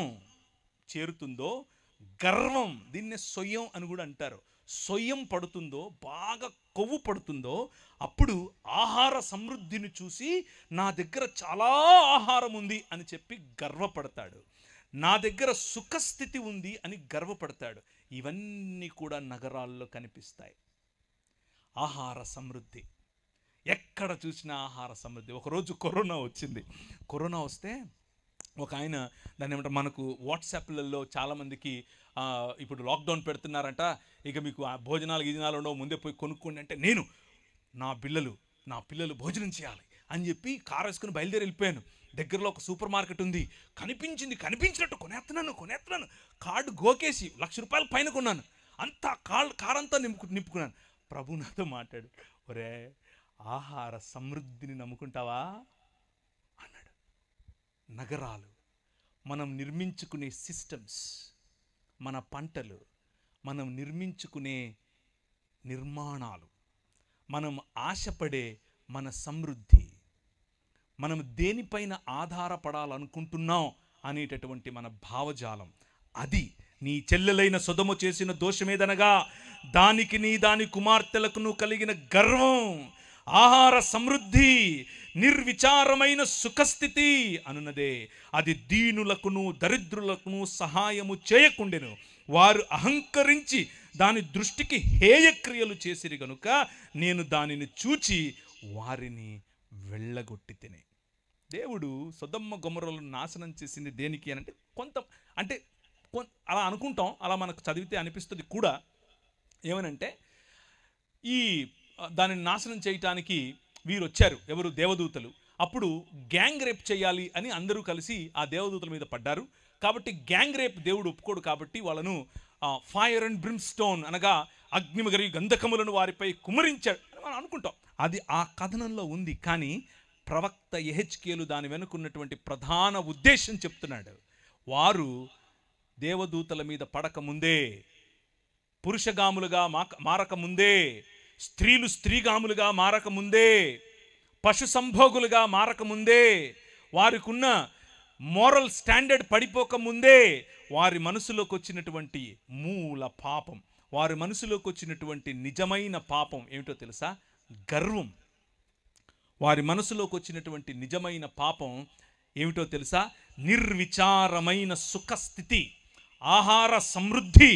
చేరుతుందో, గర్వం, దీన్నే సొయ్యం అని కూడా అంటారు, సొయ్యం పడుతుందో, బాగా కొవ్వు పడుతుందో, అప్పుడు ఆహార సమృద్ధిని చూసి నా దగ్గర చాలా ఆహారం ఉంది అని చెప్పి గర్వపడతాడు. నా దగ్గర సుఖస్థితి ఉంది అని గర్వపడతాడు. ఇవన్నీ కూడా నగరాల్లో కనిపిస్తాయి. ఆహార సమృద్ధి, ఎక్కడ చూసినా ఆహార సమృద్ధి. ఒకరోజు కరోనా వచ్చింది. కరోనా వస్తే ఒక ఆయన దాన్ని ఏమంటారు, మనకు వాట్సాప్లలో చాలామందికి ఇప్పుడు లాక్డౌన్ పెడుతున్నారంట, ఇక మీకు భోజనాలు ఉండవు, ముందే పోయి కొనుక్కోండి అంటే, నేను నా పిల్లలు భోజనం చేయాలి అని చెప్పి కారు వేసుకుని బయలుదేరి వెళ్ళిపోయాను. దగ్గరలో ఒక సూపర్ మార్కెట్ ఉంది, కనిపించినట్టు కొనేస్తున్నాను. కార్డు గోకేసి ₹1,00,000 పైన కొన్నాను. అంతా కారంతా నింపుకున్నాను. ప్రభు నాతో మాట్లాడు, ఒరే ఆహార సమృద్ధిని నమ్ముకుంటావా అన్నాడు. నగరాలు, మనం నిర్మించుకునే సిస్టమ్స్, మన పంటలు, మనం నిర్మించుకునే నిర్మాణాలు, మనం ఆశపడే మన సమృద్ధి, మనం దేనిపైన ఆధారపడాలనుకుంటున్నాం అనేటటువంటి మన భావజాలం, అది నీ చెల్లెలైన సొదొమ చేసిన దోషమేదనగా దాని కుమార్తెలకు కలిగిన గర్వం, ఆహార సమృద్ధి, నిర్విచారమైన సుఖస్థితి అనున్నదే. అది దీనులకును దరిద్రులకును సహాయము చేయకుండెను. వారు అహంకరించి దాని దృష్టికి హేయక్రియలు చేసిరి గనుక నేను దానిని చూచి వారిని వెళ్ళగొట్టి తినే. దేవుడు సొదొమ గొమొర్రాలను నాశనం చేసింది దేనికి అంటే అలా అనుకుంటాం, అలా మనకు చదివితే అనిపిస్తుంది కూడా. ఏమనంటే ఈ దానిని నాశనం చేయటానికి వీరు వచ్చారు, ఎవరు? దేవదూతలు. అప్పుడు గ్యాంగ్ రేప్ చేయాలి అని అందరూ కలిసి ఆ దేవదూతల మీద పడ్డారు. కాబట్టి గ్యాంగ్ రేప్ దేవుడు ఒప్పుకోడు, కాబట్టి వాళ్ళను ఫైర్ అండ్ బ్రిమ్స్టోన్ అనగా అగ్నిమగరి గంధకములను వారిపై కుమ్మరించాడు అని మనం అనుకుంటాం. అది ఆ కథనంలో ఉంది. కానీ ప్రవక్త యెహెజ్కేలు దాని వెనుకున్నటువంటి ప్రధాన ఉద్దేశం చెప్తున్నాడు. వారు దేవదూతల మీద పడకముందే, పురుషగాములుగా మారకముందే, స్త్రీలు స్త్రీగాములుగా మారకముందే, పశు సంభోగులుగా మారకముందే, వారికున్న మోరల్ స్టాండర్డ్ పడిపోకముందే వారి మనసులోకి వచ్చినటువంటి మూల పాపం, వారి మనసులోకి వచ్చినటువంటి నిజమైన పాపం ఏమిటో తెలుసా? గర్వం. వారి మనసులోకి వచ్చినటువంటి నిజమైన పాపం ఏమిటో తెలుసా? నిర్విచారమైన సుఖస్థితి, ఆహార సమృద్ధి.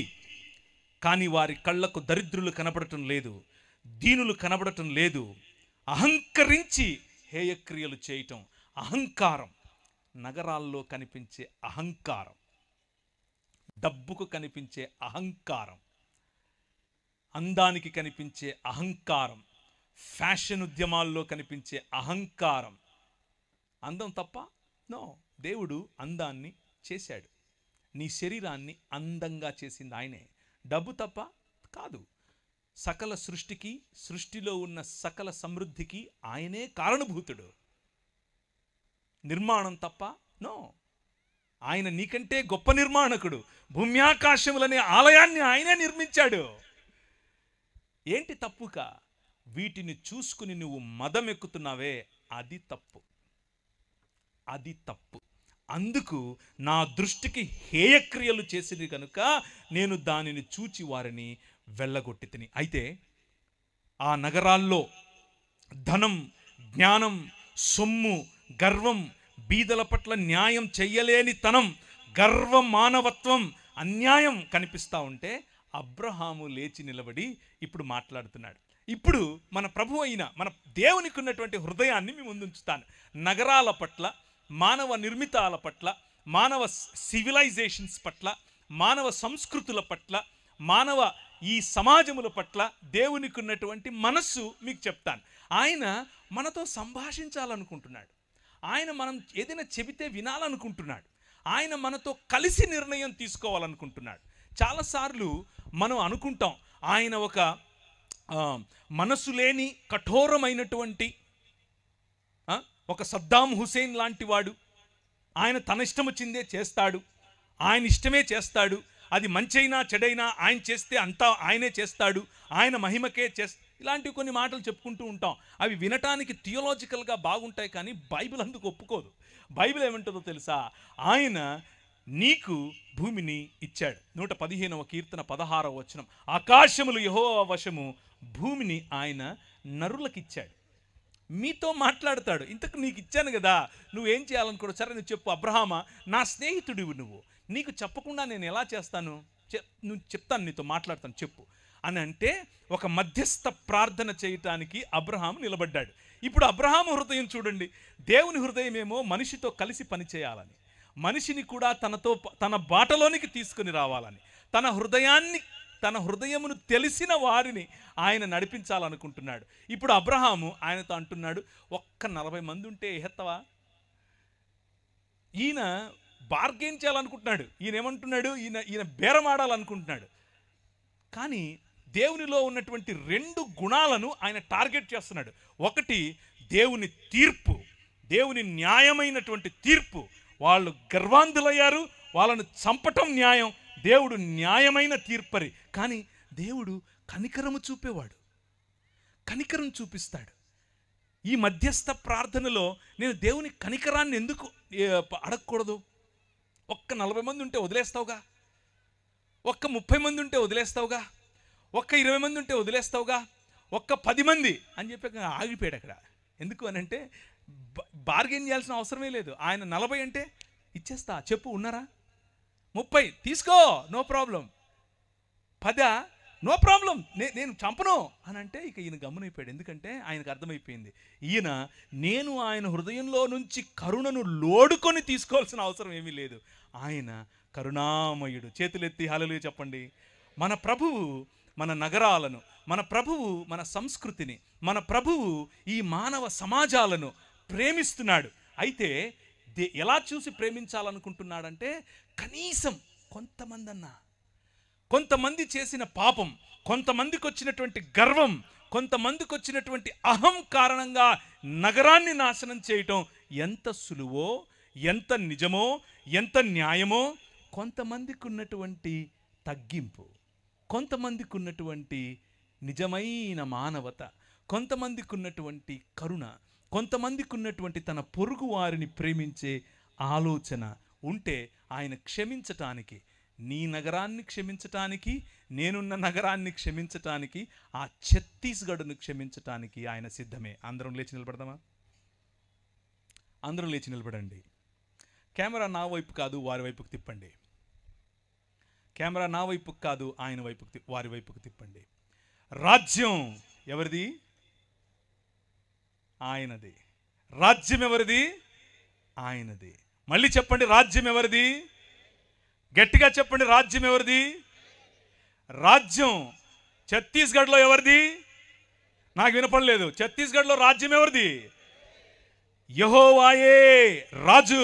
కానీ వారి కళ్ళకు దరిద్రులు కనబడటం లేదు, దీనులు కనబడటం లేదు. అహంకరించి హేయక్రియలు చేయటం, అహంకారం. నగరాల్లో కనిపించే అహంకారం, డబ్బుకు కనిపించే అహంకారం, అందానికి కనిపించే అహంకారం, ఫ్యాషన్ ఉద్యమాల్లో కనిపించే అహంకారం. అందం తప్ప? నో. దేవుడు అందాన్ని చేశాడు, నీ శరీరాన్ని అందంగా చేసింది ఆయనే. డబ్బు తప్ప? కాదు. సకల సృష్టికి, సృష్టిలో ఉన్న సకల సమృద్ధికి ఆయనే కారణభూతుడు. నిర్మాణం తప్ప? నో. ఆయన నీకంటే గొప్ప నిర్మాణకుడు. భూమ్యాకాశములనే ఆలయాన్ని ఆయనే నిర్మించాడు. ఏంటి తప్పుక? వీటిని చూసుకుని నువ్వు మదమెక్కుతున్నావే, అది తప్పు, అది తప్పు. అందుకు నా దృష్టికి హేయక్రియలు చేసింది కనుక నేను దానిని చూచి వారిని వెళ్ళగొట్టి తిని. అయితే ఆ నగరాల్లో ధనం, జ్ఞానం, సొమ్ము, గర్వం, బీదల పట్ల న్యాయం చెయ్యలేని తనం, గర్వం, మానవత్వం, అన్యాయం కనిపిస్తూ ఉంటే అబ్రహాము లేచి నిలబడి ఇప్పుడు మాట్లాడుతున్నాడు. ఇప్పుడు మన ప్రభు అయిన మన దేవునికి ఉన్నటువంటి హృదయాన్ని మీ ముందుంచుతాను. నగరాల పట్ల, మానవ నిర్మితాల పట్ల, మానవ సివిలైజేషన్స్ పట్ల, మానవ సంస్కృతుల పట్ల, మానవ ఈ సమాజముల పట్ల దేవునికి ఉన్నటువంటి మనస్సు మీకు చెప్తాను. ఆయన మనతో సంభాషించాలనుకుంటున్నాడు. ఆయన మనం ఏదైనా చెబితే వినాలనుకుంటున్నాడు. ఆయన మనతో కలిసి నిర్ణయం తీసుకోవాలనుకుంటున్నాడు. చాలాసార్లు మనం అనుకుంటాం ఆయన ఒక మనసు లేని కఠోరమైనటువంటి ఒక సద్దాం హుసేన్ లాంటి వాడు. ఆయన తన ఇష్టం వచ్చిందే చేస్తాడు, ఆయన ఇష్టమే చేస్తాడు, అది మంచైనా చెడైనా ఆయన చేస్తే అంతా ఆయనే చేస్తాడు, ఆయన మహిమకే ఇలాంటివి కొన్ని మాటలు చెప్పుకుంటూ ఉంటాం. అవి వినటానికి థియోలాజికల్గా బాగుంటాయి, కానీ బైబిల్ అందుకు ఒప్పుకోదు. బైబిల్ ఏమంటుందో తెలుసా? ఆయన నీకు భూమిని ఇచ్చాడు. 115వ కీర్తన 16వ వచనం, ఆకాశములు యెహోవా వశము, భూమిని ఆయన నరులకిచ్చాడు. మీతో మాట్లాడతాడు. ఇంతకు నీకు ఇచ్చాను కదా, నువ్వేం చేయాలనుకో, సరే నువ్వు చెప్పు. అబ్రహామా, నా స్నేహితుడివి నువ్వు, నీకు చెప్పకుండా నేను ఎలా చేస్తాను? నువ్వు చెప్తాను, నీతో మాట్లాడతాను, చెప్పు అని అంటే ఒక మధ్యస్థ ప్రార్థన చేయటానికి అబ్రహాము నిలబడ్డాడు. ఇప్పుడు అబ్రహాము హృదయం చూడండి. దేవుని హృదయం ఏమో మనిషితో కలిసి పనిచేయాలని, మనిషిని కూడా తన బాటలోనికి తీసుకుని రావాలని, తన హృదయమును తెలిసిన వారిని ఆయన నడిపించాలనుకుంటున్నాడు. ఇప్పుడు అబ్రహాము ఆయనతో అంటున్నాడు, ఒక్క 40 మంది ఉంటే ఎత్తవా? ఈయన బార్గెన్ చేయాలనుకుంటున్నాడు. ఈయన ఏమంటున్నాడు? ఈయన బేరమాడాలనుకుంటున్నాడు. కానీ దేవునిలో ఉన్నటువంటి 2 గుణాలను ఆయన టార్గెట్ చేస్తున్నాడు. ఒకటి దేవుని తీర్పు, దేవుని న్యాయమైనటువంటి తీర్పు. వాళ్ళు గర్వాంధులయ్యారు, వాళ్ళను చంపటం న్యాయం. దేవుడు న్యాయమైన తీర్పరి. కానీ దేవుడు కనికరము చూపేవాడు, కనికరం చూపిస్తాడు. ఈ మధ్యస్థ ప్రార్థనలో నేను దేవుని కనికరాన్ని ఎందుకు అడగకూడదు? ఒక్క 40 మంది ఉంటే వదిలేస్తావుగా, ఒక్క 30 మంది ఉంటే వదిలేస్తావుగా, ఒక్క 20 మంది ఉంటే వదిలేస్తావుగా, ఒక్క 10 మంది అని చెప్పి ఆగిపోయాడు అక్కడ. ఎందుకు అని అంటే బార్గెన్ చేయాల్సిన అవసరమే లేదు. ఆయన 40 అంటే ఇచ్చేస్తా, చెప్పు, ఉన్నారా? 30 తీసుకో, నో ప్రాబ్లం. 10 నో ప్రాబ్లం, నేను చంపను అని అంటే ఇక ఈయన గమ్మునైపోయాడు. ఎందుకంటే ఆయనకు అర్థమైపోయింది, నేను ఆయన హృదయంలో నుంచి కరుణను లోడుకొని తీసుకోవాల్సిన అవసరం ఏమీ లేదు. ఆయన కరుణామయుడు. చేతులెత్తి హల్లెలూయా చెప్పండి. మన ప్రభువు మన నగరాలను, మన ప్రభువు మన సంస్కృతిని, మన ప్రభువు ఈ మానవ సమాజాలను ప్రేమిస్తున్నాడు. అయితే ఎలా చూసి ప్రేమించాలనుకుంటున్నాడంటే, కనీసం కొంతమంది చేసిన పాపం, కొంతమందికి వచ్చినటువంటి గర్వం, కొంతమందికి వచ్చినటువంటి అహం కారణంగా నగరాన్ని నాశనం చేయటం ఎంత సులువో, ఎంత నిజమో, ఎంత న్యాయమో, కొంతమందికి ఉన్నటువంటి తగ్గింపు, కొంతమందికి ఉన్నటువంటి నిజమైన మానవత, కొంతమందికి ఉన్నటువంటి కరుణ, కొంతమందికి ఉన్నటువంటి తన పొరుగు వారిని ప్రేమించే ఆలోచన ఉంటే ఆయన క్షమించటానికి, నీ నగరాన్ని క్షమించటానికి, నేనున్న నగరాన్ని క్షమించటానికి, ఆ ఛత్తీస్గఢ్ను క్షమించటానికి ఆయన సిద్ధమే. అందరం లేచి నిలబడదామా? అందరం లేచి నిలబడండి. కెమెరా నా వైపు కాదు, వారి వైపుకు తిప్పండి. కెమెరా నా వైపుకు కాదు, ఆయన వైపుకు, వారి వైపుకు తిప్పండి. రాజ్యం ఎవరిది? ఆయనది. రాజ్యం ఎవరిది? ఆయనది. మళ్ళీ చెప్పండి, రాజ్యం ఎవరిది? గట్టిగా చెప్పండి, రాజ్యం ఎవరిది? రాజ్యం ఛత్తీస్గఢ్లో ఎవరిది? నాకు వినపడలేదు. ఛత్తీస్గఢ్లో రాజ్యం ఎవరిది? యెహోవాయే రాజు.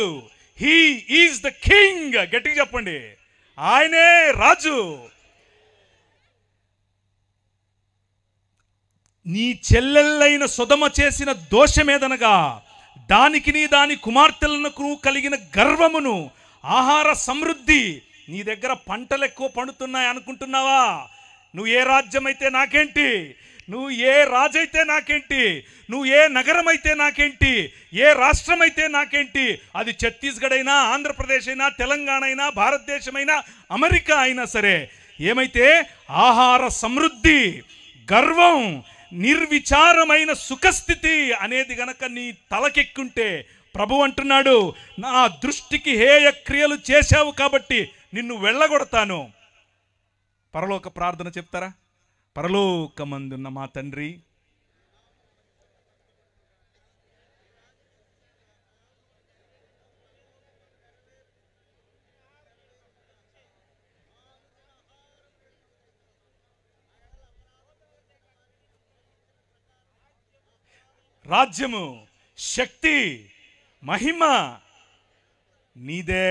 He is the king. గట్టిగా చెప్పండి, ఆయనే రాజు. నీ చెల్లెళ్ళైన సొదమ చేసిన దోషమేదనగా, దానికి దాని కుమార్తెలకు కలిగిన గర్వమును, ఆహార సమృద్ధి. నీ దగ్గర పంటలు ఎక్కువ పండుతున్నాయి అనుకుంటున్నావా? నువ్వు ఏ రాజ్యం అయితే నాకేంటి, నువ్వు ఏ రాజైతే నాకేంటి, నువ్వు ఏ నగరం అయితే నాకేంటి, ఏ రాష్ట్రం అయితే నాకేంటి, అది ఛత్తీస్గఢ్ అయినా, ఆంధ్రప్రదేశ్ అయినా, తెలంగాణ అయినా, భారతదేశమైనా, అమెరికా అయినా సరే, ఏమైతే ఆహార సమృద్ధి, గర్వం, నిర్విచారమైన సుఖస్థితి అనేది గనక నీ తలకెక్కుంటే, ప్రభు అంటున్నాడు, నా దృష్టికి హేయ క్రియలు చేశావు కాబట్టి నిన్ను వెళ్ళగొడతాను. పరలోక ప్రార్థన చెప్తారా? పరలోకమందున్న మా తండ్రి, రాజ్యము, శక్తి, మహిమ నీదే.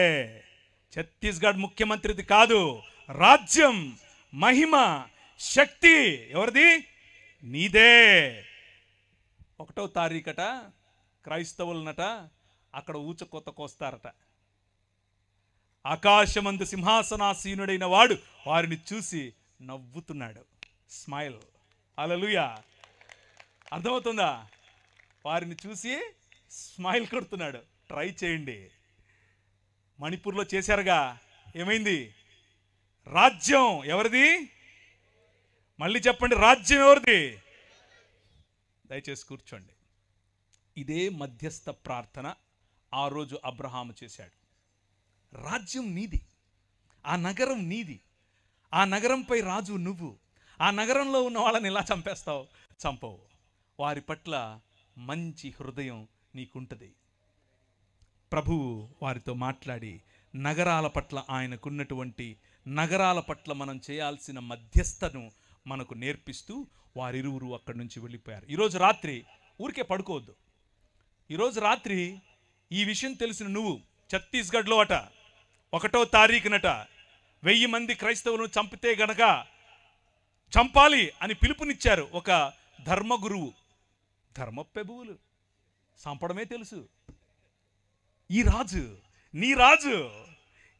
ఛత్తీస్గఢ్ ముఖ్యమంత్రిది కాదు. రాజ్యం, మహిమ, శక్తి ఎవరిది? నీదే. 1వ తారీఖట క్రైస్తవులనట అక్కడ ఊచకొత్త కోస్తారట. ఆకాశమందు సింహాసనాసీనుడైన వాడు వారిని చూసి నవ్వుతున్నాడు. స్మైల్. హల్లెలూయా. అర్థమవుతుందా? వారిని చూసి స్మైల్ కొడుతున్నాడు. ట్రై చేయండి. మణిపూర్లో చేశారుగా, ఏమైంది? రాజ్యం ఎవరిది? మళ్ళీ చెప్పండి, రాజ్యం ఎవరిది? దయచేసి కూర్చోండి. ఇదే మధ్యస్థ ప్రార్థన ఆ రోజు అబ్రహాము చేశాడు. రాజ్యం నీది, ఆ నగరం నీది, ఆ నగరంపై రాజు నువ్వు. ఆ నగరంలో ఉన్న వాళ్ళని ఎలా చంపేస్తావు? చంపవు. వారి పట్ల మంచి హృదయం నీకుంటుంది. ప్రభువు వారితో మాట్లాడి నగరాల పట్ల ఆయనకున్నటువంటి, నగరాల పట్ల మనం చేయాల్సిన మధ్యస్థను మనకు నేర్పిస్తూ వారిరువురు అక్కడి నుంచి వెళ్ళిపోయారు. ఈరోజు రాత్రి ఊరికే పడుకోవద్దు. ఈరోజు రాత్రి ఈ విషయం తెలిసిన నువ్వు, ఛత్తీస్గఢ్లో అట 1వ తారీఖునట 1000 మంది క్రైస్తవులను చంపితే గనక చంపాలి అని పిలుపునిచ్చారు ఒక ధర్మగురువు. ధర్మప్రభువులు చంపడమే తెలుసు. ఈ రాజు, నీ రాజు,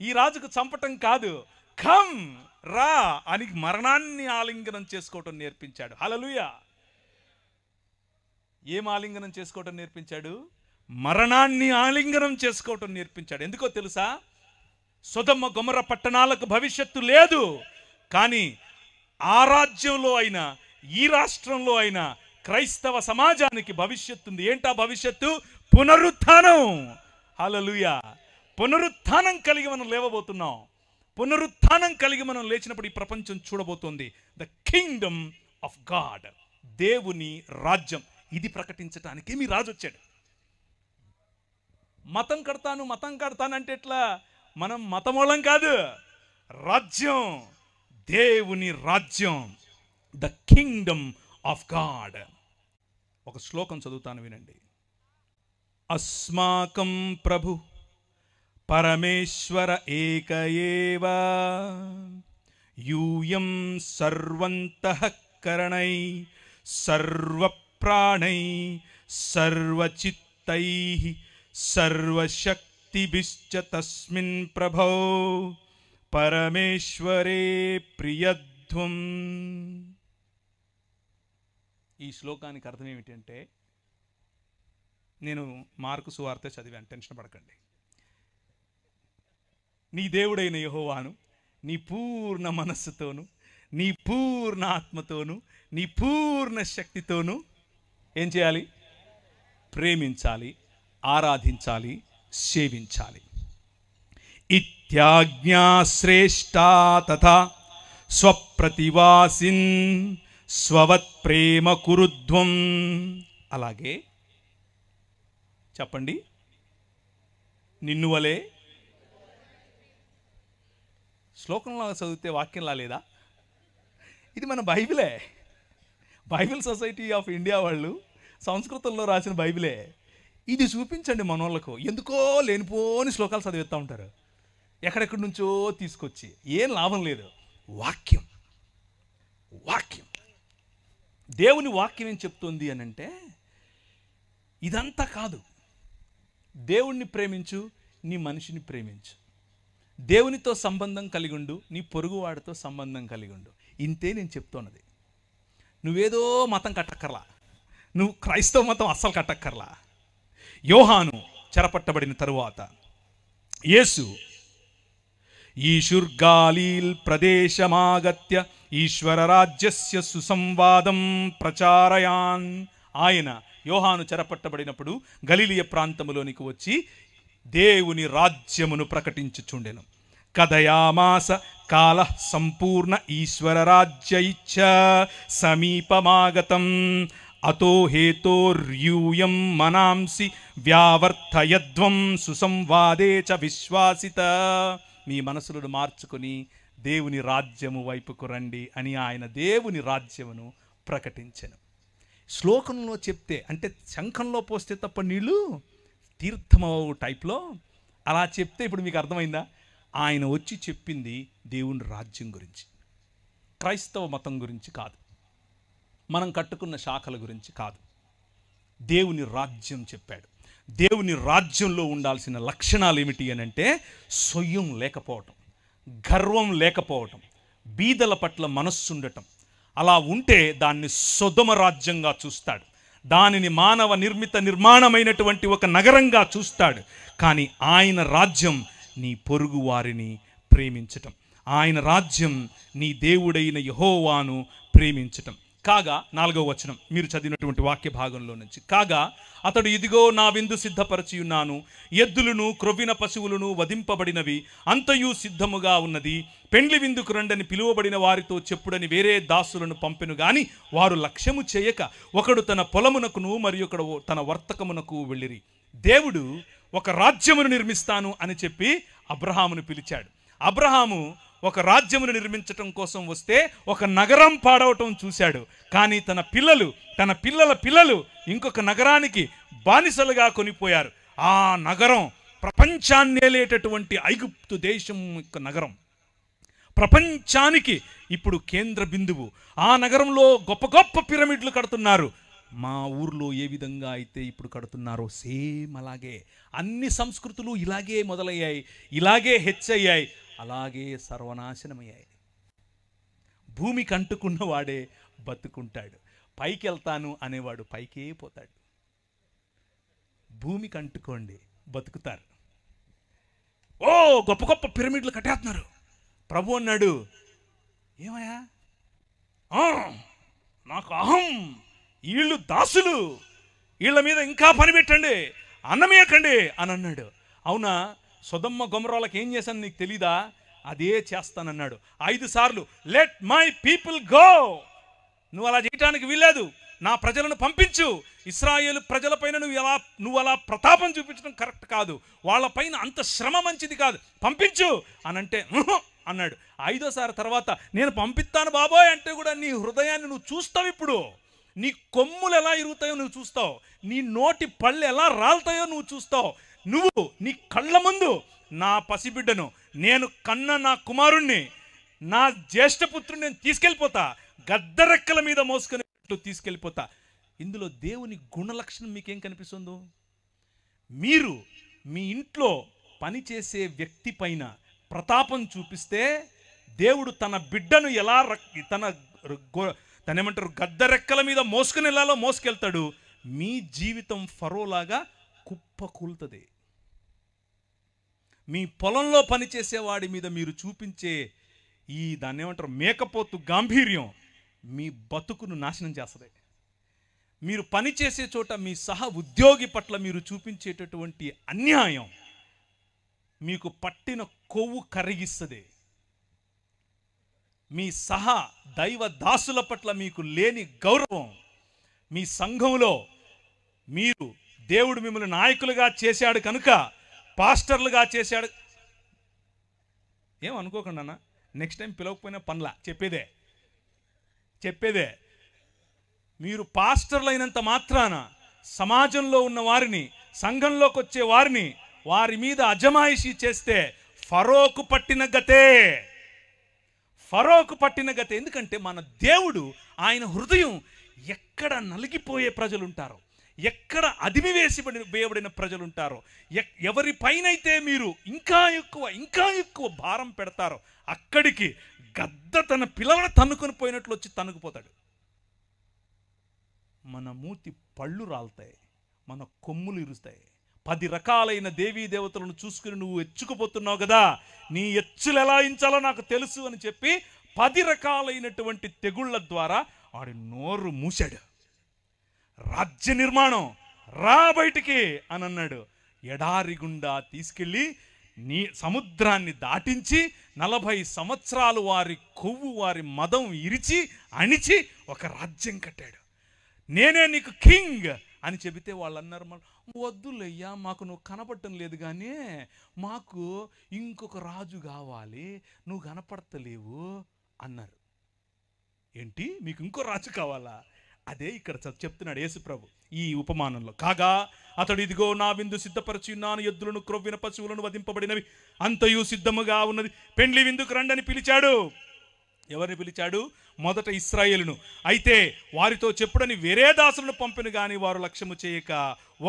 ఈ రాజుకు చంపటం కాదు, కమ్ రా అని మరణాన్ని ఆలింగనం చేసుకోవటం నేర్పించాడు. హల్లెలూయా. ఏం ఆలింగనం చేసుకోవటం నేర్పించాడు? మరణాన్ని ఆలింగనం చేసుకోవటం నేర్పించాడు. ఎందుకో తెలుసా? సొదొమ గొమొర్రా పట్టణాలకు భవిష్యత్తు లేదు, కానీ ఆ రాజ్యంలో అయినా, ఈ రాష్ట్రంలో అయినా క్రైస్తవ సమాజానికి భవిష్యత్తు ఉంది. ఏంటా భవిష్యత్తు? పునరుత్థానం. హల్లెలూయా. పునరుత్థానం కలిగి మనం లేవబోతున్నాం. పునరుత్థానం కలిగి మనం లేచినప్పుడు ఈ ప్రపంచం చూడబోతోంది ద కింగ్డమ్ ఆఫ్ గాడ్, దేవుని రాజ్యం. ఇది ప్రకటించటానికి మీ రాజు వచ్చాడు. మతం కడతాను అంటే ఎట్లా? మనం మతమూలం కాదు, రాజ్యం, దేవుని రాజ్యం, ద కింగ్డమ్ ఆఫ్ గాడ్. ఒక శ్లోకం చదువుతాను, వినండి. అస్మాకం ప్రభు పరమేశ్వర ఏక ఏవ యూయం సర్వంతః కరణై సర్వప్రాణై సర్వచిత్తై సర్వశక్తిభిశ్చ తస్మిన్ ప్రభో పరమేశ్వరే ప్రియధ్వం. ఈ శ్లోకానికి అర్థం ఏమిటంటే, నేను మార్కు సువార్త చదివాను, టెన్షన్ పడకండి. నీ దేవుడైన యెహోవాను నీ పూర్ణ మనస్సుతోను, నీ పూర్ణ ఆత్మతోను, నీ పూర్ణ శక్తితోను ఏం చేయాలి? ప్రేమించాలి, ఆరాధించాలి, సేవించాలి. ఇత్యాజ్ఞా శ్రేష్టా తథా స్వప్రతివాసిన్ స్వవత్ ప్రేమ కురుధ్వం. అలాగే చెప్పండి, నిన్ను వలే. శ్లోకంలో చదివితే వాక్యంలా లేదా? ఇది మన బైబిలే, బైబిల్ సొసైటీ ఆఫ్ ఇండియా వాళ్ళు సంస్కృతంలో రాసిన బైబిలే. ఇది చూపించండి మనోళ్ళకు. ఎందుకో లేనిపోని శ్లోకాలు చదివిస్తూ ఉంటారు, ఎక్కడెక్కడి నుంచో తీసుకొచ్చి. ఏం లాభం లేదు. వాక్యం, వాక్యం, దేవుని వాక్యం ఏం చెప్తుంది అని అంటే, ఇదంతా కాదు. దేవుణ్ణి ప్రేమించు, నీ మనిషిని ప్రేమించు, దేవునితో సంబంధం కలిగి ఉండు, నీ పొరుగువాడితో సంబంధం కలిగి ఉండు. ఇంతే నేను చెప్తున్నది. నువ్వేదో మతం కట్టక్కర్లా, నువ్వు క్రైస్తవ మతం అస్సలు కట్టక్కర్లా. యోహాను చెరపట్టబడిన తరువాత యేసు ఈశుర్గాలీల్ ప్రదేశమాగత్య ఈశ్వర రాజ్యస్య సుసంవాదం ప్రచారయాన్. ఆయన యోహాను చెరపట్టబడినప్పుడు గలిలియ ప్రాంతములోనికి వచ్చి దేవుని రాజ్యమును ప్రకటించుచుండెను. కథయామాస కాల సంపూర్ణ ఈశ్వర రాజ్యైచ్చ సమీపమాగతం అతో హేతోర్యూయం మనాంసి వ్యావర్తయధ్వం సుసంవాదే చ విశ్వాసిత. మీ మనసులను మార్చుకొని దేవుని రాజ్యము వైపుకు రండి అని ఆయన దేవుని రాజ్యమును ప్రకటించెను. శ్లోకంలో చెప్తే, అంటే శంఖంలో పోస్తే తప్ప నీళ్ళు తీర్థమవు టైప్లో అలా చెప్తే ఇప్పుడు మీకు అర్థమైందా? ఆయన వచ్చి చెప్పింది దేవుని రాజ్యం గురించి, క్రైస్తవ మతం గురించి కాదు, మనం కట్టుకున్న శాఖల గురించి కాదు. దేవుని రాజ్యం చెప్పాడు. దేవుని రాజ్యంలో ఉండాల్సిన లక్షణాలు ఏమిటి అని అంటే, సొయ్యం లేకపోవటం, గర్వం లేకపోవటం, బీదల పట్ల మనస్సు ఉండటం. అలా ఉంటే దాన్ని సొదొమ రాజ్యంగా చూస్తాడు, దానిని మానవ నిర్మాణమైనటువంటి ఒక నగరంగా చూస్తాడు. కానీ ఆయన రాజ్యం నీ పొరుగు వారిని ప్రేమించటం, ఆయన రాజ్యం నీ దేవుడైన యెహోవాను ప్రేమించటం. కాగా 4వ వచనం మీరు చదివినటువంటి వాక్య భాగంలో నుంచి, కాగా అతడు ఇదిగో నా విందు సిద్ధపరచి ఉన్నాను, ఎద్దులను క్రొవ్విన పశువులను వధింపబడినవి అంతయు సిద్ధముగా ఉన్నది, పెండ్లి విందుకు రండని పిలువబడిన వారితో చెప్పుడని వేరే దాసులను పంపెను గాని వారు లక్ష్యము చేయక ఒకడు తన పొలమునకును మరి ఒకడు తన వర్తకమునకు వెళ్ళిరి. దేవుడు ఒక రాజ్యమును నిర్మిస్తాను అని చెప్పి అబ్రహామును పిలిచాడు. అబ్రహాము ఒక రాజ్యమును నిర్మించటం కోసం వస్తే ఒక నగరం పాడవటం చూశాడు. కానీ తన పిల్లల పిల్లలు ఇంకొక నగరానికి బానిసలుగా కొనిపోయారు. ఆ నగరం ప్రపంచాన్నేలేటటువంటి ఐగుప్తు దేశం యొక్క నగరం, ప్రపంచానికి ఇప్పుడు కేంద్ర బిందువు. ఆ నగరంలో గొప్ప గొప్ప పిరమిడ్లు కడుతున్నారు. మా ఊర్లో ఏ విధంగా అయితే ఇప్పుడు కడుతున్నారో సేమ్ అలాగే అన్ని సంస్కృతులు ఇలాగే మొదలయ్యాయి, ఇలాగే హెచ్చయ్యాయి, అలాగే సర్వనాశనమయ్యాయి. భూమికి అంటుకున్నవాడే బతుకుంటాడు, పైకి వెళ్తాను అనేవాడు పైకే పోతాడు. భూమికి అంటుకోండి, బతుకుతారు. ఓ గొప్ప గొప్ప పిరమిడ్లు కట్టేస్తున్నారు. ప్రభు అన్నాడు, ఏమయ్యా నాకు అహం, వీళ్ళు దాసులు, వీళ్ళ మీద ఇంకా పని పెట్టండి, అన్నమేయకండి అని అన్నాడు. అవునా? సొదొమ గొమొర్రాలకు ఏం చేశాను నీకు తెలీదా? అదే చేస్తానన్నాడు 5 సార్లు. Let my people go. నువ్వు అలా చేయటానికి వీల్లేదు, నా ప్రజలను పంపించు, ఇశ్రాయేలు ప్రజలపైన నువ్వు అలా ప్రతాపం చూపించడం కరెక్ట్ కాదు, వాళ్ళపైన అంత శ్రమ మంచిది కాదు, పంపించు అని అంటే అన్నాడు. 5వ తర్వాత నేను పంపిస్తాను బాబోయ్ అంటే కూడా నీ హృదయాన్ని నువ్వు చూస్తావు. ఇప్పుడు నీ కొమ్ములు ఎలా ఇరుగుతాయో నువ్వు చూస్తావు, నీ నోటి పళ్ళు ఎలా రాలుతాయో నువ్వు చూస్తావు. నువ్వు నీ కళ్ళ ముందు నా పసిబిడ్డను, నేను కన్న నా కుమారుణ్ణి, నా జ్యేష్ఠపుత్రుని నేను తీసుకెళ్ళిపోతా, గద్దరెక్కల మీద మోసుకొని తీసుకెళ్ళిపోతా. ఇందులో దేవుని గుణలక్షణం మీకేం కనిపిస్తుందో? మీరు మీ ఇంట్లో పనిచేసే వ్యక్తి పైన ప్రతాపం చూపిస్తే దేవుడు తన బిడ్డను ఎలా తనేమంటారు గద్దరెక్కల మీద మోసుకుని వెళ్ళాలో మోసుకెళ్తాడు. మీ జీవితం ఫరోలాగా కుప్పకూలుతుంది. మీ పొలంలో పనిచేసేవాడి మీద మీరు చూపించే దాన్ని ఏమంటారు మేకపోతు గాంభీర్యం మీ బతుకును నాశనం చేస్తుంది. మీరు పనిచేసే చోట మీ సహ ఉద్యోగి పట్ల మీరు చూపించేటటువంటి అన్యాయం మీకు పట్టిన కొవ్వు కరిగిస్తుంది. మీ సహ దైవ దాసుల పట్ల మీకు లేని గౌరవం, మీ సంఘంలో మీరు దేవుడు మిమ్మల్ని నాయకులుగా చేశాడు కనుక, పాస్టర్లుగా చేశాడు, ఏమనుకోకుండా అన్న, నెక్స్ట్ టైం పిలవకపోయినా పనుల చెప్పేదే మీరు పాస్టర్లు అయినంత మాత్రాన సమాజంలో ఉన్న వారిని, సంఘంలోకి వచ్చే వారిని, వారి మీద అజమాయిషీ చేస్తే ఫరోకు పట్టిన గతే. ఎందుకంటే మన దేవుడు, ఆయన హృదయం ఎక్కడ నలిగిపోయే ప్రజలుంటారో, ఎక్కడ వేయబడిన ప్రజలుంటారో, ఎవరిపైనైతే మీరు ఇంకా ఎక్కువ భారం పెడతారో అక్కడికి గద్ద తన పిల్లలను తన్నుకొని పోయినట్లు వచ్చి తన్నుకుపోతాడు. మన మూతి పళ్ళు రాలుతాయి, మన కొమ్ములు ఇరుస్తాయి. 10 రకాలైన దేవీ దేవతలను చూసుకుని నువ్వు ఎచ్చుకుపోతున్నావు కదా, నీ ఎచ్చులు ఎలా ఇంచాలో నాకు తెలుసు అని చెప్పి 10 రకాలైనటువంటి తెగుళ్ల ద్వారా వాడి నోరు మూసాడు. రాజ్య నిర్మాణం రా బయటికి అని అన్నాడు. ఎడారి గుండా తీసుకెళ్ళి సముద్రాన్ని దాటించి 40 సంవత్సరాలు వారి కొవ్వు, వారి మదం ఇరిచి అణిచి ఒక రాజ్యం కట్టాడు. నేనే నీకు కింగ్ అని చెబితే వాళ్ళు అన్నారు, వద్దులయ్యా మాకు నువ్వు కనపడటం లేదు, కానీ మాకు ఇంకొక రాజు కావాలి, నువ్వు కనపడతలేవు అన్నారు. ఏంటి, మీకు ఇంకో రాజు కావాలా? అదే ఇక్కడ చెప్తున్నాడు యేసుప్రభు ఈ ఉపమానంలో. కాగా అతడు ఇదిగో నా విందు సిద్ధపరచి ఉన్నాను, ఎద్దులను క్రొవ్విన పశువులను వధింపబడినవి అంతయు సిద్ధముగా ఉన్నది, పెండ్లి విందుకు రండని పిలిచాడు. ఎవరిని పిలిచాడు? మొదట ఇశ్రాయేలును. అయితే వారితో చెప్పుడని వేరే దాసులను పంపిన గాని వారు లక్ష్యము చేయక,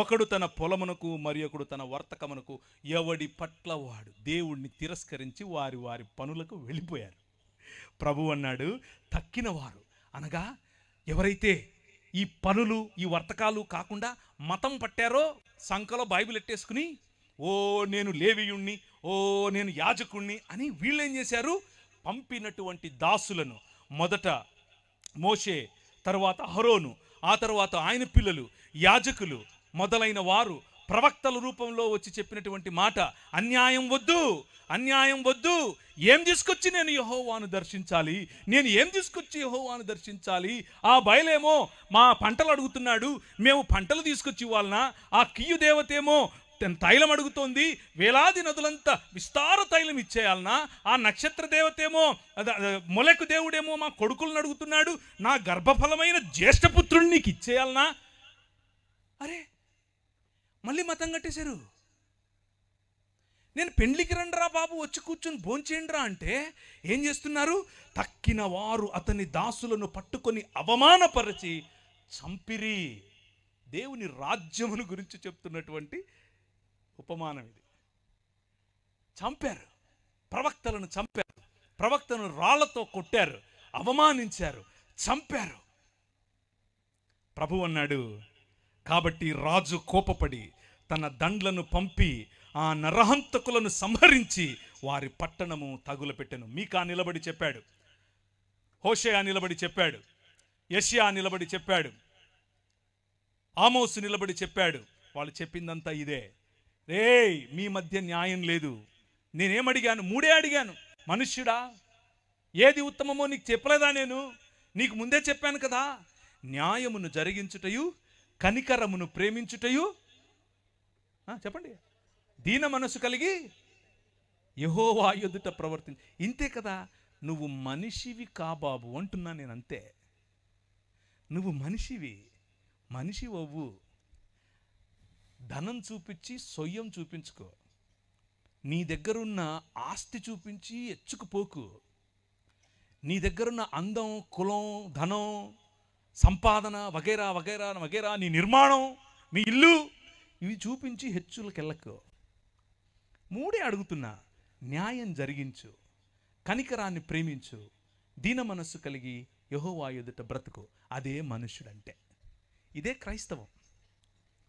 ఒకడు తన పొలమునకు మరి ఒకడు తన వర్తకమునకు ఎవడి పట్ల వాడు దేవుణ్ణి తిరస్కరించి వారి వారి పనులకు వెళ్ళిపోయారు. ప్రభు అన్నాడు, తక్కిన వారు అనగా ఎవరైతే ఈ పనులు, ఈ వర్తకాలు కాకుండా మతం పట్టారో, సంకలో బైబిల్ ఎట్టేసుకుని ఓ నేను లేవీయుణ్ణి, ఓ నేను యాజకుణ్ణి అని వీళ్ళేం చేశారు? పంపినటువంటి దాసులను, మొదట మోషే, తర్వాత అహరోను, ఆ తర్వాత ఆయన పిల్లలు యాజకులు మొదలైన వారు ప్రవక్తల రూపంలో వచ్చి చెప్పినటువంటి మాట, అన్యాయం వద్దు, అన్యాయం వద్దు. ఏం తీసుకొచ్చి నేను యెహోవాను దర్శించాలి, నేను ఏం తీసుకొచ్చి యెహోవాను దర్శించాలి? ఆ బయలేమో మా పంటలు అడుగుతున్నాడు, మేము పంటలు తీసుకొచ్చి ఇవ్వాలనా? ఆ కియ్యు దేవతేమో తైలం అడుగుతోంది, వేలాది నదులంతా విస్తార తైలం ఇచ్చేయాలనా? ఆ నక్షత్ర దేవతేమో, మొలెకు దేవుడేమో మా కొడుకులను అడుగుతున్నాడు, నా గర్భఫలమైన జ్యేష్ఠపుత్రుడిని నీకు ఇచ్చేయాలనా? అరే, మళ్ళీ మతం కట్టేశారు. నేను పెండ్లికి రండిరా బాబు, వచ్చి కూర్చొని భోంచేయండిరా అంటే ఏం చేస్తున్నారు? తక్కిన వారు అతని దాసులను పట్టుకొని అవమానపరిచి చంపిరి. దేవుని రాజ్యమును గురించి చెప్తున్నటువంటి ఉపమానం ఇది. చంపారు, ప్రవక్తలను చంపారు, ప్రవక్తలను రాళ్లతో కొట్టారు, అవమానించారు, చంపారు. ప్రభు అన్నాడు, కాబట్టి రాజు కోపపడి తన దండ్లను పంపి ఆ నరహంతకులను సంహరించి వారి పట్టణము తగులపెట్టెను. మీకా నిలబడి చెప్పాడు, హోషేయ నిలబడి చెప్పాడు, యెషయా నిలబడి చెప్పాడు, ఆమోసు నిలబడి చెప్పాడు. వాళ్ళు చెప్పిందంతా ఇదే. రేయ్, మీ మధ్య న్యాయం లేదు. నేనేమడిగాను? 3 అడిగాను. మనుష్యుడా, ఏది ఉత్తమమో నీకు చెప్పలేదా? నేను నీకు ముందే చెప్పాను కదా. న్యాయమును జరిగించుటయు కనికరమును ప్రేమించుటయు చెప్పండి, దీన మనసు కలిగి యెహోవా ఎదుట ప్రవర్తించు. ఇంతే కదా, నువ్వు మనిషివి బాబు అంటున్నా నేను. అంతే, నువ్వు మనిషి అవ్వు. ధనం చూపించి సొయ్యం చూపించుకో, నీ దగ్గరున్న ఆస్తి చూపించి ఎచ్చుకుపోకు, నీ దగ్గరున్న అందం, కులం, ధనం, సంపాదన వగైరా వగైరా వగైరా, నీ నిర్మాణం, నీ ఇల్లు, ఇవి చూపించి హెచ్చులకెళ్ళకు. మూడే అడుగుతున్నా, న్యాయం జరిగించు, కనికరాన్ని ప్రేమించు, దీన మనస్సు కలిగి యెహోవా ఎదుట బ్రతుకు. అదే మనుష్యుడంటే. ఇదే క్రైస్తవం.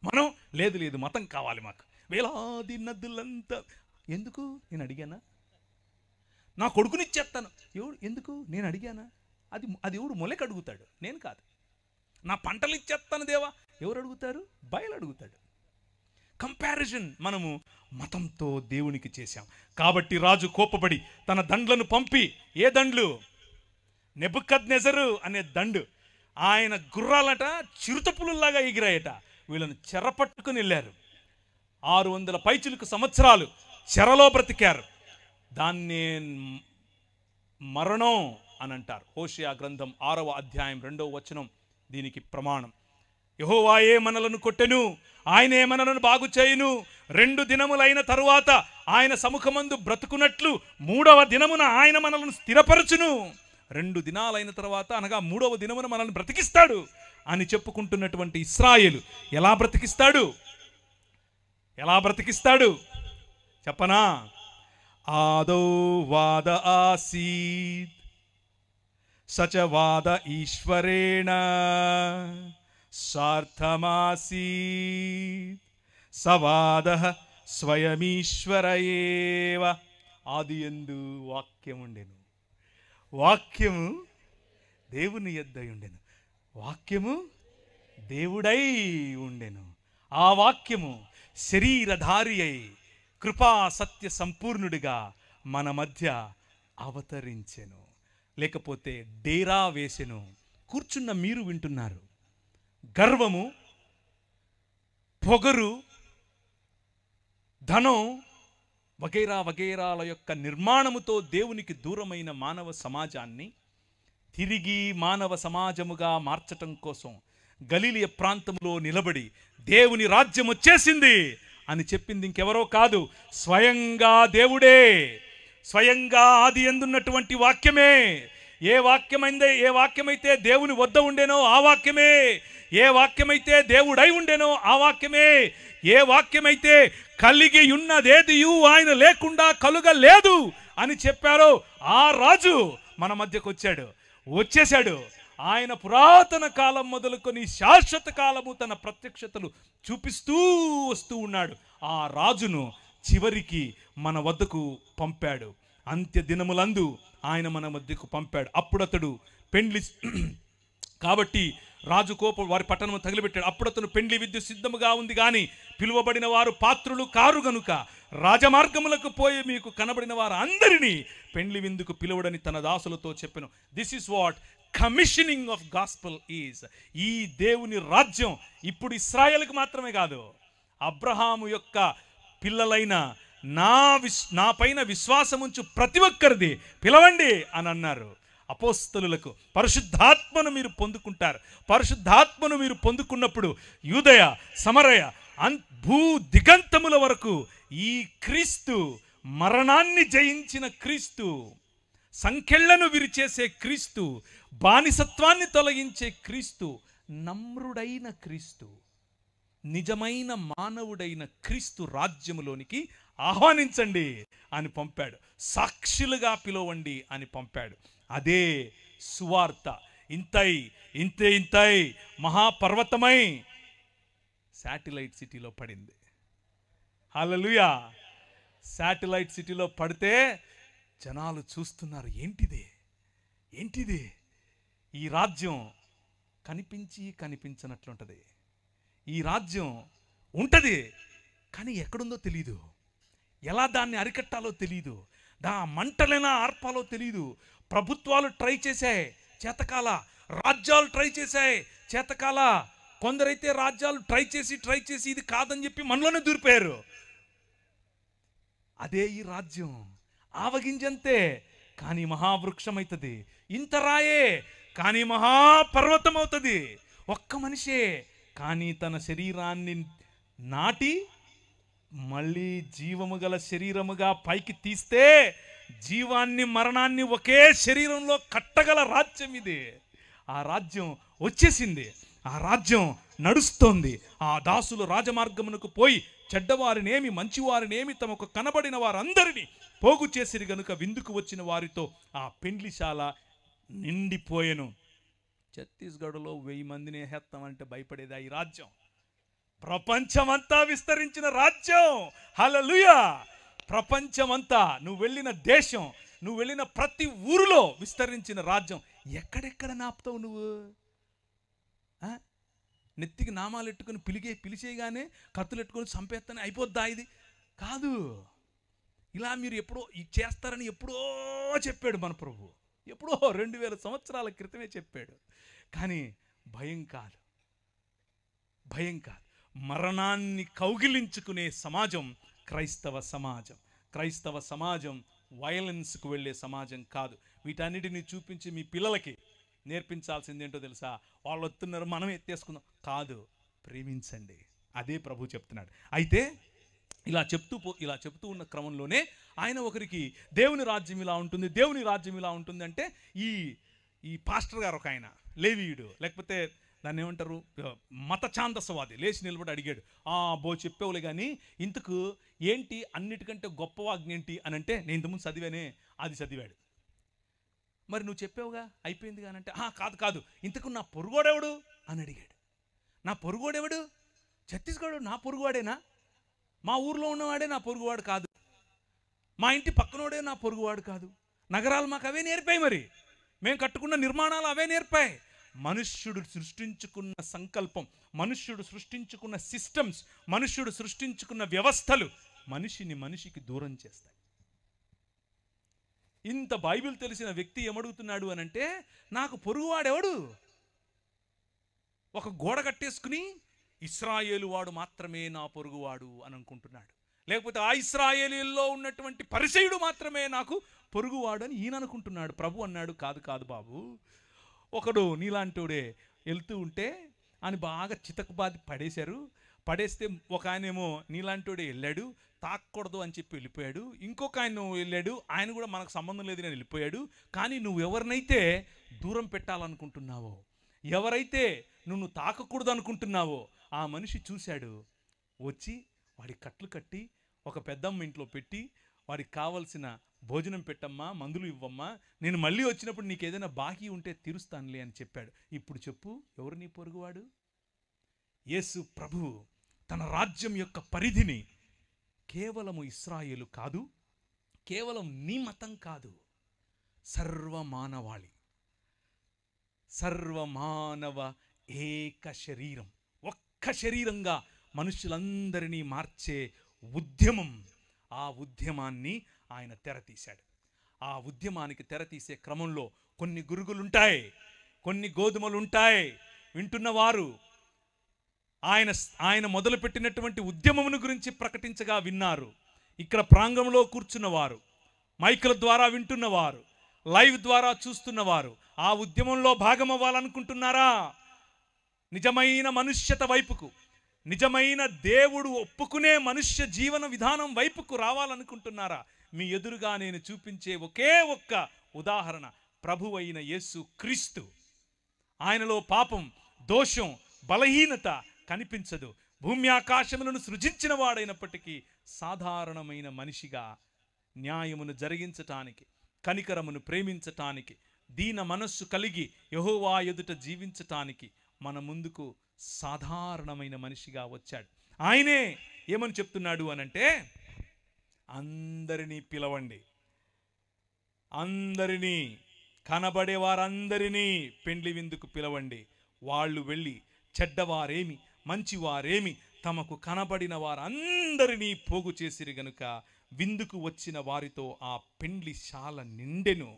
మనం లేదు మతం కావాలి మాకు, వేలాది నదులంతా. ఎందుకు? నేను అడిగానా? నా కొడుకునిచ్చేస్తాను. ఎందుకు? నేను అడిగానా? అది ఎవడు మొలక అడుగుతాడు, నేను కాదు. నా పంటలు ఇచ్చేస్తాను దేవా, ఎవరు అడుగుతారు? బయలు అడుగుతాడు. కంపారిజన్ మనము మతంతో దేవునికి చేశాం. కాబట్టి రాజు కోపపడి తన దండ్లను పంపి, ఏ దండ్లు? నెబుకద్నెజరు అనే దండు. ఆయన గుర్రాలట చిరుతపులులాగా ఎగిరాయట. వీళ్ళను చెరపట్టుకుని వెళ్ళారు. 600 పైచిలుకు సంవత్సరాలు చెరలో బ్రతికారు. దాన్నే మరణం అని అంటారు. హోషేయ గ్రంథం 6వ అధ్యాయం 2వ వచనం దీనికి ప్రమాణం. యెహోవాయే మనలను కొట్టెను, ఆయనే మనలను బాగు చేయును. 2 దినములైన తరువాత ఆయన సముఖమందు బ్రతుకున్నట్లు 3వ దినమున ఆయన మనలను స్థిరపరచును. 2 దినాలైన తర్వాత, అనగా 3వ దినమున మనల్ని బ్రతికిస్తాడు అని చెప్పుకుంటున్నటువంటి ఇశ్రాయేలు ఎలా బ్రతికిస్తాడు చెప్పనా? ఆదో వాద ఆసీత్ సచవాద ఈశ్వరేణ సార్థమాసీత్ సవాద స్వయమీశ్వర ఏవ. ఆదియందు వాక్యం ఉండెను, వాక్యము దేవుని యొద్దై ఉండెను, వాక్యము దేవుడై ఉండెను. ఆ వాక్యము శరీరధారి అయి కృపా సత్య సంపూర్ణుడిగా మన మధ్య అవతరించెను. లేకపోతే డేరా వేసెను. కూర్చున్న మీరు వింటున్నారు. గర్వము, పొగరు, ధనం వగైరా వగైరాల యొక్క నిర్మాణముతో దేవునికి దూరమైన మానవ సమాజాన్ని తిరిగి మానవ సమాజముగా మార్చటం కోసం గలిలయ ప్రాంతంలో నిలబడి దేవుని రాజ్యం వచ్చేసింది అని చెప్పింది ఇంకెవరో కాదు, స్వయంగా దేవుడే. స్వయంగా ఆది యందున్నటువంటి వాక్యమే. ఏ వాక్యమైతే దేవుని వద్ద ఉండేనో ఆ వాక్యమే, ఏ వాక్యమైతే దేవుడై ఉండేనో ఆ వాక్యమే, ఏ వాక్యమైతే కలిగి ఉన్నదేదియు ఆయన లేకుండా కలుగలేదు అని చెప్పారో ఆ రాజు మన మధ్యకు వచ్చేశాడు. ఆయన పురాతన కాలం మొదలుకొని శాశ్వత కాలము తన ప్రత్యక్షతలు చూపిస్తూ వస్తూ ఉన్నాడు. ఆ రాజును చివరికి మన వద్దకు పంపాడు. అంత్య దినములందు ఆయన మన మధ్యకు పంపాడు. అప్పుడతడు పెండ్లి కాబట్టి రాజు కోపం వారి పట్టణము తగిలిపెట్టాడు. అప్పుడతను పెండ్లి విద్య సిద్ధముగా ఉంది కానీ పిలువబడిన వారు పాత్రులు కారు గనుక రాజమార్గములకు పోయి మీకు కనబడిన వారు అందరినీ పెండ్లి విందుకు పిలువడని తన దాసులతో చెప్పెను. This is what commissioning of gospel is. ఈ దేవుని రాజ్యం ఇప్పుడు ఇశ్రాయేలుకు మాత్రమే కాదు, అబ్రహాము యొక్క పిల్లలైన నా పైన విశ్వాసముంచు ప్రతి ఒక్కరిది పిలవండి అని అన్నారు. అపోస్తలులకు పరిశుద్ధాత్మను మీరు పొందుకుంటారు. పరిశుద్ధాత్మను మీరు పొందుకున్నప్పుడు యూదయ, సమరయ, భూ దిగంతముల వరకు ఈ క్రీస్తు, మరణాన్ని జయించిన క్రీస్తు, సంకెళ్లను విరిచేసే క్రీస్తు, బానిసత్వాన్ని తొలగించే క్రీస్తు, నమ్రుడైన క్రీస్తు, నిజమైన మానవుడైన క్రీస్తు రాజ్యములోనికి ఆహ్వానించండి అని పంపాడు. సాక్షులుగా పిలవండి అని పంపాడు. అదే సువార్త. ఇంతై మహాపర్వతమై శాటిలైట్ సిటీలో పడింది. హల్లెలూయా. శాటిలైట్ సిటీలో పడితే జనాలు చూస్తున్నారు, ఏంటిది ఈ రాజ్యం? కనిపించనట్లుంటుంది. ఈ రాజ్యం ఉంటుంది కానీ ఎక్కడుందో తెలీదు, ఎలా దాన్ని అరికట్టాలో తెలీదు, మంటలైనా ఆర్పాలో తెలీదు. ప్రభుత్వాలు ట్రై చేశాయి, చేతకాల. రాజ్యాలు ట్రై చేశాయి, చేతకాల. కొందరైతే రాజ్యాలు ట్రై చేసి ఇది కాదని చెప్పి మనలోనే దూరిపోయారు. అదే ఈ రాజ్యం. ఆవగింజంతే కానీ మహావృక్షం అవుతుంది. ఇంత రాయే కానీ మహాపర్వతం అవుతుంది. ఒక్క మనిషే కానీ తన శరీరాన్ని నాటి మళ్ళీ జీవము గల శరీరముగా పైకి తీస్తే జీవాన్ని మరణాన్ని ఒకే శరీరంలో కట్టగల రాజ్యం ఇది. ఆ రాజ్యం వచ్చేసింది. ఆ రాజ్యం నడుస్తోంది. ఆ దాసులు రాజమార్గమునకు పోయి చెడ్డవారినేమి మంచివారినేమి తమకు కనబడిన వారందరినీ పోగు చేసిరి గనుక విందుకు వచ్చిన వారితో ఆ పెండ్లిశాల నిండిపోయెను. ఛత్తీస్గఢ్లో 1000 మందిని వేస్తామంటే భయపడేదా ఈ రాజ్యం? ప్రపంచమంతా విస్తరించిన రాజ్యం. హల్లెలూయా. ప్రపంచమంతా, నువ్వు వెళ్ళిన దేశం, నువ్వు వెళ్ళిన ప్రతి ఊరిలో విస్తరించిన రాజ్యం. ఎక్కడెక్కడ నాపుతావు నువ్వు? నెత్తికి నామాలు ఎట్టుకుని పిలిచేయగానే కత్తులు ఎట్టుకొని చంపేస్తానే అయిపోద్దా? ఇది కాదు. ఇలా మీరు ఎప్పుడో చేస్తారని ఎప్పుడో చెప్పాడు మన ప్రభు. ఎప్పుడో 2000 సంవత్సరాల క్రితమే చెప్పాడు. కానీ భయం కాదు, భయం కాదు. మరణాన్ని కౌగిలించుకునే సమాజం క్రైస్తవ సమాజం. క్రైస్తవ సమాజం వైలెన్స్కు వెళ్ళే సమాజం కాదు. వీటన్నిటిని చూపించి మీ పిల్లలకి నేర్పించాల్సింది ఏంటో తెలుసా? వాళ్ళు వస్తున్నారు మనం ఎత్తేసుకుందాం కాదు, ప్రేమించండి. అదే ప్రభు చెప్తున్నాడు. అయితే ఇలా చెప్తూ ఉన్న క్రమంలోనే ఆయన ఒకరికి దేవుని రాజ్యం ఇలా ఉంటుంది, దేవుని రాజ్యం ఇలా ఉంటుంది అంటే ఈ పాస్టర్ గారు ఒక ఆయన లేవీయుడు, లేకపోతే దాన్ని ఏమంటారు, మత ఛాందసవాది లేచి నిలబడి అడిగాడు, చెప్పేవులే కానీ ఇంతకు ఏంటి అన్నిటికంటే గొప్ప ఆజ్ఞ ఏంటి అని అంటే, నేను ఇంతకుముందు చదివానే అది చదివాడు. మరి నువ్వు చెప్పావుగా అయిపోయింది కానంటే, కాదు ఇంతకు నా పొరుగోడెవడు అని అడిగాడు. నా పొరుగోడెవడు? ఛత్తీస్గఢ్ నా పొరుగువాడేనా? మా ఊర్లో ఉన్నవాడే నా పొరుగువాడు కాదు, మా ఇంటి పక్కనోడే నా పొరుగువాడు కాదు. నగరాలు మాకు అవే నేర్పాయి, మరి మేము కట్టుకున్న నిర్మాణాలు అవే నేర్పాయి. మనుష్యుడు సృష్టించుకున్న సంకల్పం, మనుష్యుడు సృష్టించుకున్న సిస్టమ్స్, మనుష్యుడు సృష్టించుకున్న వ్యవస్థలు మనిషికి దూరం చేస్తాయి. ఇంత బైబిల్ తెలిసిన వ్యక్తి ఏమడుగుతున్నాడు అనంటే, నాకు పొరుగువాడెవడు? ఒక గోడ కట్టేసుకుని ఇశ్రాయేలు వాడు మాత్రమే నా పొరుగువాడు అని అనుకుంటున్నాడు. లేకపోతే ఆ ఇశ్రాయేలీల్లో ఉన్నటువంటి పరిసయుడు మాత్రమే నాకు పొరుగువాడు అని ఈయన అనుకుంటున్నాడు. ప్రభు అన్నాడు, కాదు బాబు, ఒకడు నీలాంటోడే వెళ్తూ ఉంటే అని బాగా చితకబాది పడేస్తే ఒక ఆయనేమో నీలాంటోడే వెళ్ళాడు, తాకూడదు అని చెప్పి వెళ్ళిపోయాడు. ఇంకొక ఆయన వెళ్ళాడు, ఆయన కూడా మనకు సంబంధం లేదు అని వెళ్ళిపోయాడు. కానీ నువ్వు ఎవరినైతే దూరం పెట్టాలనుకుంటున్నావో, ఎవరైతే నువ్వు తాకకూడదు అనుకుంటున్నావో ఆ మనిషి చూశాడు, వచ్చి వాడి కట్లు కట్టి ఒక పెద్దమ్మ ఇంట్లో పెట్టి వాడికి కావలసిన భోజనం పెట్టమ్మా, మందులు ఇవ్వమ్మా, నేను మళ్ళీ వచ్చినప్పుడు నీకు ఏదైనా బాకీ ఉంటే తీరుస్తానులే అని చెప్పాడు. ఇప్పుడు చెప్పు, ఎవరు నీ పొరుగువాడు? యేసు ప్రభువు తన రాజ్యం యొక్క పరిధిని కేవలము ఇశ్రాయేలు కాదు, కేవలం నీ మతం కాదు, సర్వమానవాళి, సర్వమానవ ఏక శరీరం, ఒక్క శరీరంగా మనుషులందరినీ మార్చే ఉద్యమం. ఆ ఉద్యమాన్ని ఆయన తెరతీశాడు. ఆ ఉద్యమానికి తెరతీసే క్రమంలో కొన్ని గురుగులుంటాయి, కొన్ని గోధుమలుంటాయి. వింటున్నవారు ఆయన మొదలుపెట్టినటువంటి ఉద్యమమును గురించి ప్రకటించగా విన్నారు. ఇక్కడ ప్రాంగణంలో కూర్చున్నవారు, మైకుల ద్వారా వింటున్నవారు, లైవ్ ద్వారా చూస్తున్నవారు ఆ ఉద్యమంలో భాగమవ్వాలనుకుంటున్నారా? నిజమైన మనుష్యత వైపుకు, నిజమైన దేవుడు ఒప్పుకునే మనుష్య జీవన విధానం వైపుకు రావాలనుకుంటున్నారా? మీ ఎదురుగా నేను చూపించే ఒకే ఒక్క ఉదాహరణ ప్రభువైన యేసు క్రీస్తు. ఆయనలో పాపం, దోషం, బలహీనత కనిపించదు. భూమి ఆకాశములను సృజించిన వాడైనప్పటికీ సాధారణమైన మనిషిగా న్యాయమును జరిగించటానికి, కనికరమును ప్రేమించటానికి, దీన మనస్సు కలిగి యెహోవా ఎదుట జీవించటానికి మన ముందుకు సాధారణమైన మనిషిగా వచ్చాడు. ఆయనే ఏమని చెప్తున్నాడు అనంటే, అందరినీ పిలవండి, అందరినీ, కనబడే వారందరినీ పెండ్లి విందుకు పిలవండి. వాళ్ళు వెళ్ళి చెడ్డవారేమి మంచివారేమి తమకు కనబడిన వారందరినీ పోగు చేసిరి గనుక విందుకు వచ్చిన వారితో ఆ పెండ్లి శాల నిండెను.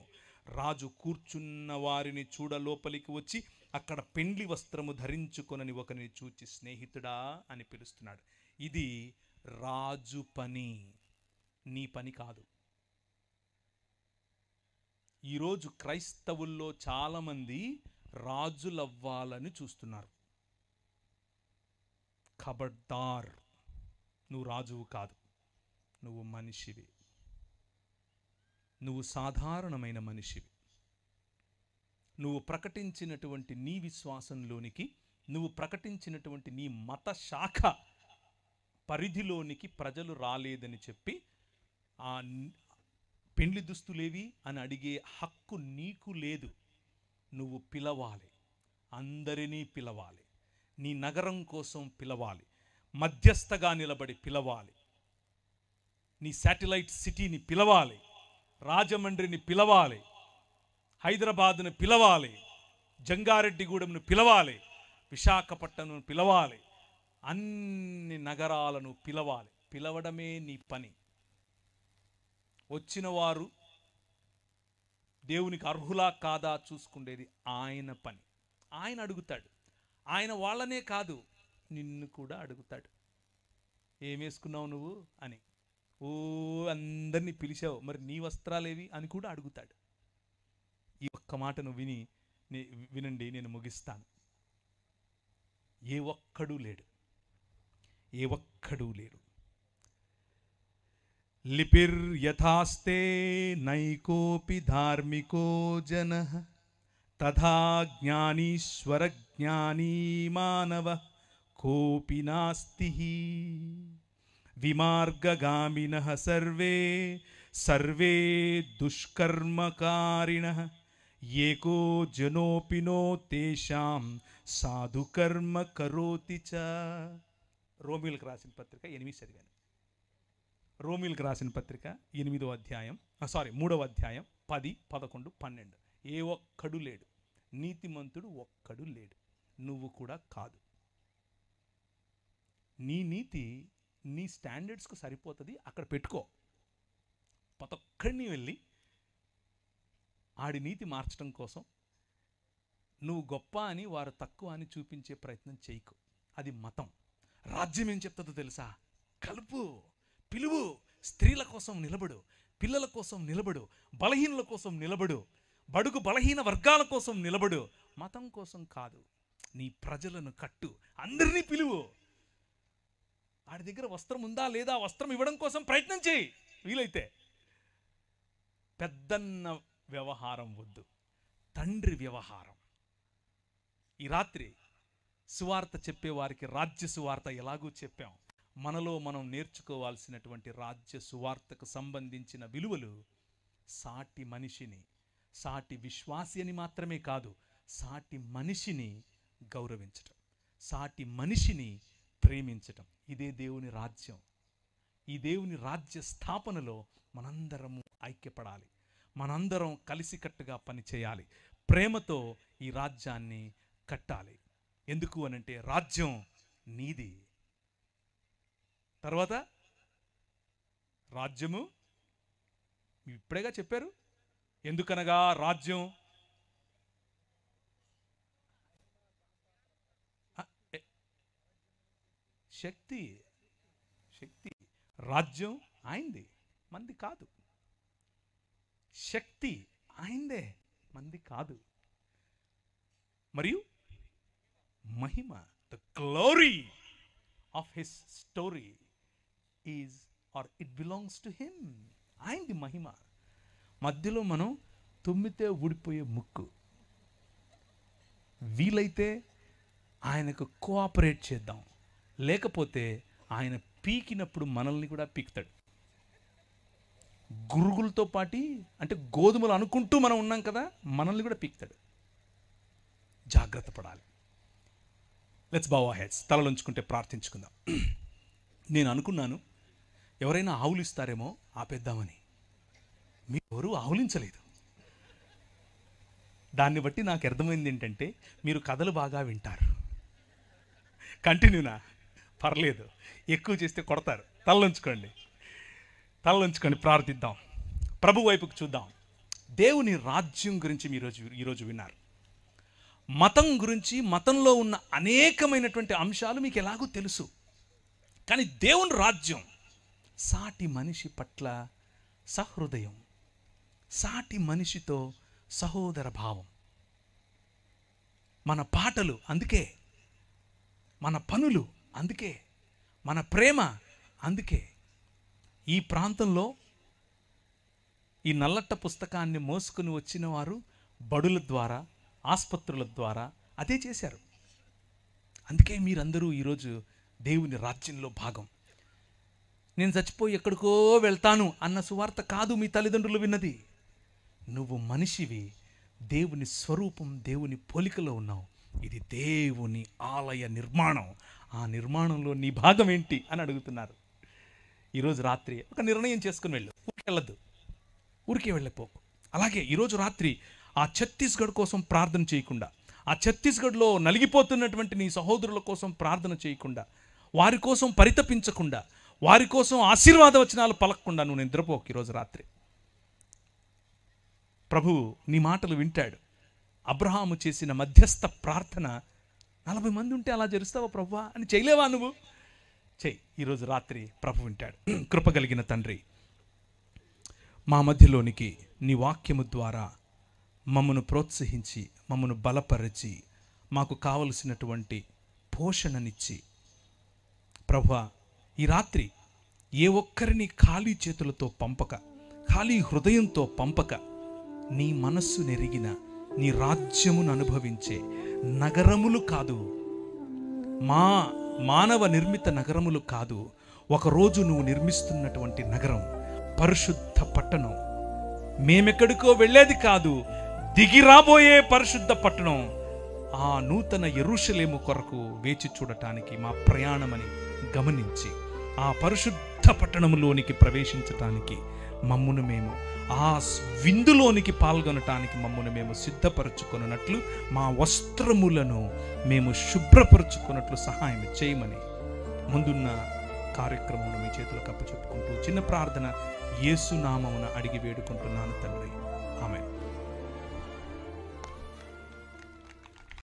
రాజు కూర్చున్న వారిని చూడ లోపలికి వచ్చి అక్కడ పెండ్లి వస్త్రము ధరించుకొనని ఒకరిని చూచి స్నేహితుడా అని పిలుస్తున్నాడు. ఇది రాజు పని, నీ పని కాదు. ఈరోజు క్రైస్తవుల్లో చాలామంది రాజులవ్వాలని చూస్తున్నారు. ఖబర్దార్, నువ్వు రాజువు కాదు, నువ్వు మనిషివి. నువ్వు సాధారణమైన మనిషివి. నువ్వు ప్రకటించినటువంటి నీ విశ్వాసంలోనికి, నువ్వు ప్రకటించినటువంటి నీ మత శాఖ పరిధిలోనికి ప్రజలు రాలేదని చెప్పి ఆ పెండ్లి దుస్తులేవి అని అడిగే హక్కు నీకు లేదు. నువ్వు పిలవాలి, అందరినీ పిలవాలి, నీ నగరం కోసం పిలవాలి, మధ్యస్థగా నిలబడి పిలవాలి, నీ శాటిలైట్ సిటీని పిలవాలి, రాజమండ్రిని పిలవాలి, హైదరాబాద్ను పిలవాలి, జంగారెడ్డిగూడెంను పిలవాలి, విశాఖపట్నంను పిలవాలి, అన్ని నగరాలను పిలవాలి. పిలవడమే నీ పని. వచ్చిన వారు దేవునికి అర్హులా కాదా చూసుకునేది ఆయన పని. ఆయన అడుగుతాడు. ఆయన వాళ్ళనే కాదు, నిన్ను కూడా అడుగుతాడు. ఏమేసుకున్నావు నువ్వు అని. ఓ అందరినీ పిలిచావు, మరి నీ వస్త్రాలేవి అని కూడా అడుగుతాడు. ఈ ఒక్క మాటను వినండి, నేను ముగిస్తాను. ఏ ఒక్కడూ లేడు, ఏ ఒక్కడూ లేడు. లిపిర్యథాస్తే నైకోపి ధార్మికో జనః తథా జ్ఞానీశ్వర జ్ఞానీ మానవ కోపి నాస్తి. విమార్గగామినః సర్వే సర్వే దుష్కర్మకారిణః ఏకో జనోపినో తేషాం సాధుకర్మ కరోతి చ. రోమిలకు రాసిన పత్రిక 8 చదివాను. రోమిలకు రాసిన పత్రిక 8వ అధ్యాయం 3వ అధ్యాయం 10, 11, 12. ఏ ఒక్కడు లేడు, నీతిమంతుడు ఒక్కడు లేడు, నువ్వు కూడా కాదు. నీ నీతి నీ స్టాండర్డ్స్కు సరిపోతుంది, అక్కడ పెట్టుకో. ప్రతి ఒక్కడిని వెళ్ళి ఆడి నీతి మార్చడం కోసం నువ్వు గొప్ప అని వారు తక్కువ అని చూపించే ప్రయత్నం చేయకు. అది మతం. రాజ్యం ఏం చెప్తుందో తెలుసా? కలుపు, పిలువు, స్త్రీల కోసం నిలబడు, పిల్లల కోసం నిలబడు, బలహీనుల కోసం నిలబడు, బడుగు బలహీన వర్గాల కోసం నిలబడు. మతం కోసం కాదు. నీ ప్రజలను కట్టు, అందరినీ పిలువు. వాడి దగ్గర వస్త్రం ఉందా లేదా, వస్త్రం ఇవ్వడం కోసం ప్రయత్నం చేయి వీలైతే. పెద్దన్న వ్యవహారం వద్దు, తండ్రి వ్యవహారం. ఈ రాత్రి సువార్త చెప్పేవారికి రాజ్య సువార్త ఎలాగూ చెప్పాం. మనలో మనం నేర్చుకోవాల్సినటువంటి రాజ్య సువార్తకు సంబంధించిన విలువలు సాటి మనిషిని, సాటి విశ్వాసి అని మాత్రమే కాదు, సాటి మనిషిని గౌరవించటం, సాటి మనిషిని ప్రేమించటం. ఇదే దేవుని రాజ్యం. ఈ దేవుని రాజ్య స్థాపనలో మనందరము ఐక్యపడాలి, మనందరం కలిసికట్టుగా పనిచేయాలి, ప్రేమతో ఈ రాజ్యాన్ని కట్టాలి. ఎందుకు అనంటే రాజ్యం నీది. తర్వాత రాజ్యము ఇప్పుడేగా చెప్పారు. ఎందుకనగా రాజ్యం శక్తి, శక్తి. రాజ్యం ఆయనది, మంది కాదు. శక్తి ఆయనదే, మంది కాదు. మరియు మహిమ, the glory of his story is or it belongs to him. ఆయనది మహిమ. మధ్యలో మనం తుమ్మితే ఊడిపోయే ముక్కు. వీలైతే ఆయనకు కోఆపరేట్ చేద్దాం, లేకపోతే ఆయన పీకినప్పుడు మనల్ని కూడా పీకుతాడు. గురుగులతో పాటి, అంటే గోధుమలు అనుకుంటూ మనం ఉన్నాం కదా, మనల్ని కూడా పీకుతాడు. జాగ్రత్త పడాలి. Let's bow our heads. తలలుంచుకుంటే ప్రార్థించుకుందాం. నేను అనుకున్నాను ఎవరైనా ఆవులు ఇస్తారేమో ఆపేద్దామని. మీరు ఎవరు ఆవులించలేదు. దాన్ని బట్టి నాకు అర్థమైంది ఏంటంటే మీరు కథలు బాగా వింటారు. కంటిన్యూనా? పర్లేదు, ఎక్కువ చేస్తే కొడతారు. తలలుంచుకోండి, తలలుంచుకోండి, ప్రార్థిద్దాం. ప్రభు వైపుకు చూద్దాం. దేవుని రాజ్యం గురించి ఈరోజు విన్నారు. మతం గురించి, మతంలో ఉన్న అనేకమైనటువంటి అంశాలు మీకు ఎలాగో తెలుసు. కానీ దేవుని రాజ్యం సాటి మనిషి పట్ల సహృదయం, సాటి మనిషితో సహోదర భావం. మన పాటలు అందుకే, మన పనులు అందుకే, మన ప్రేమ అందుకే. ఈ ప్రాంతంలో ఈ నల్లట్ట పుస్తకాన్ని మోసుకుని వచ్చిన వారు బడుల ద్వారా, ఆసుపత్రుల ద్వారా అదే చేశారు. అందుకే మీరందరూ ఈరోజు దేవుని రాజ్యంలో భాగం. నేను చచ్చిపోయి ఎక్కడికో వెళ్తాను అన్న సువార్త కాదు మీ తల్లిదండ్రులు విన్నది. నువ్వు మనిషివి, దేవుని స్వరూపం, దేవుని పోలికలో ఉన్నావు. ఇది దేవుని ఆలయ నిర్మాణం. ఆ నిర్మాణంలో నీ భాగం ఏంటి అని అడుగుతున్నారు. ఈరోజు రాత్రి ఒక నిర్ణయం చేసుకుని వెళ్ళు. ఊరికి వెళ్ళద్దు, ఊరికే వెళ్ళిపోకు. అలాగే ఈరోజు రాత్రి ఆ ఛత్తీస్గఢ్ కోసం ప్రార్థన చేయకుండా, ఆ ఛత్తీస్గఢ్లో నలిగిపోతున్నటువంటి నీ సహోదరుల కోసం ప్రార్థన చేయకుండా, వారి కోసం పరితపించకుండా, వారి కోసం ఆశీర్వాద వచనాలు పలకకుండా నువ్వు నిద్రపోకు. ఈరోజు రాత్రి ప్రభువు నీ మాటలు వింటాడు. అబ్రహాము చేసిన మధ్యస్థ ప్రార్థన 40 మంది ఉంటే అలా జరుస్తావా ప్రభువా అని చేయలేవా నువ్వు? చెయ్యి. ఈరోజు రాత్రి ప్రభు వింటాడు. కృపగలిగిన తండ్రి, మా మధ్యలోనికి నీ వాక్యము ద్వారా మమ్మను ప్రోత్సహించి, మమ్మను బలపరిచి, మాకు కావలసినటువంటి పోషణనిచ్చి, ప్రభువా ఈ రాత్రి ఏ ఒక్కరిని ఖాళీ చేతులతో పంపక, ఖాళీ హృదయంతో పంపక, నీ మనస్సు నెరిగిన, నీ రాజ్యమును అనుభవించే నగరములు కాదు, మా మానవ నిర్మిత నగరములు కాదు, ఒకరోజు నువ్వు నిర్మిస్తున్నటువంటి నగరం, పరిశుద్ధ పట్టణం. మేమెక్కడికో వెళ్ళేది కాదు, దిగి రాబోయే పరిశుద్ధ పట్టణం. ఆ నూతన యెరూషలేము కొరకు వేచి చూడటానికి మా ప్రయాణమని గమనించి, ఆ పరిశుద్ధ పట్టణములోనికి ప్రవేశించటానికి మమ్మును మేము, ఆ విందులోనికి పాల్గొనటానికి మమ్మల్ని మేము సిద్ధపరచుకున్నట్లు, మా వస్త్రములను మేము శుభ్రపరచుకున్నట్లు సహాయం చేయమని ముందున్న కార్యక్రమం మీ చేతులకు అప్పచెప్పుకుంటూ చిన్న ప్రార్థన యేసు నామమున అడిగి వేడుకుంటున్నాను తండ్రి.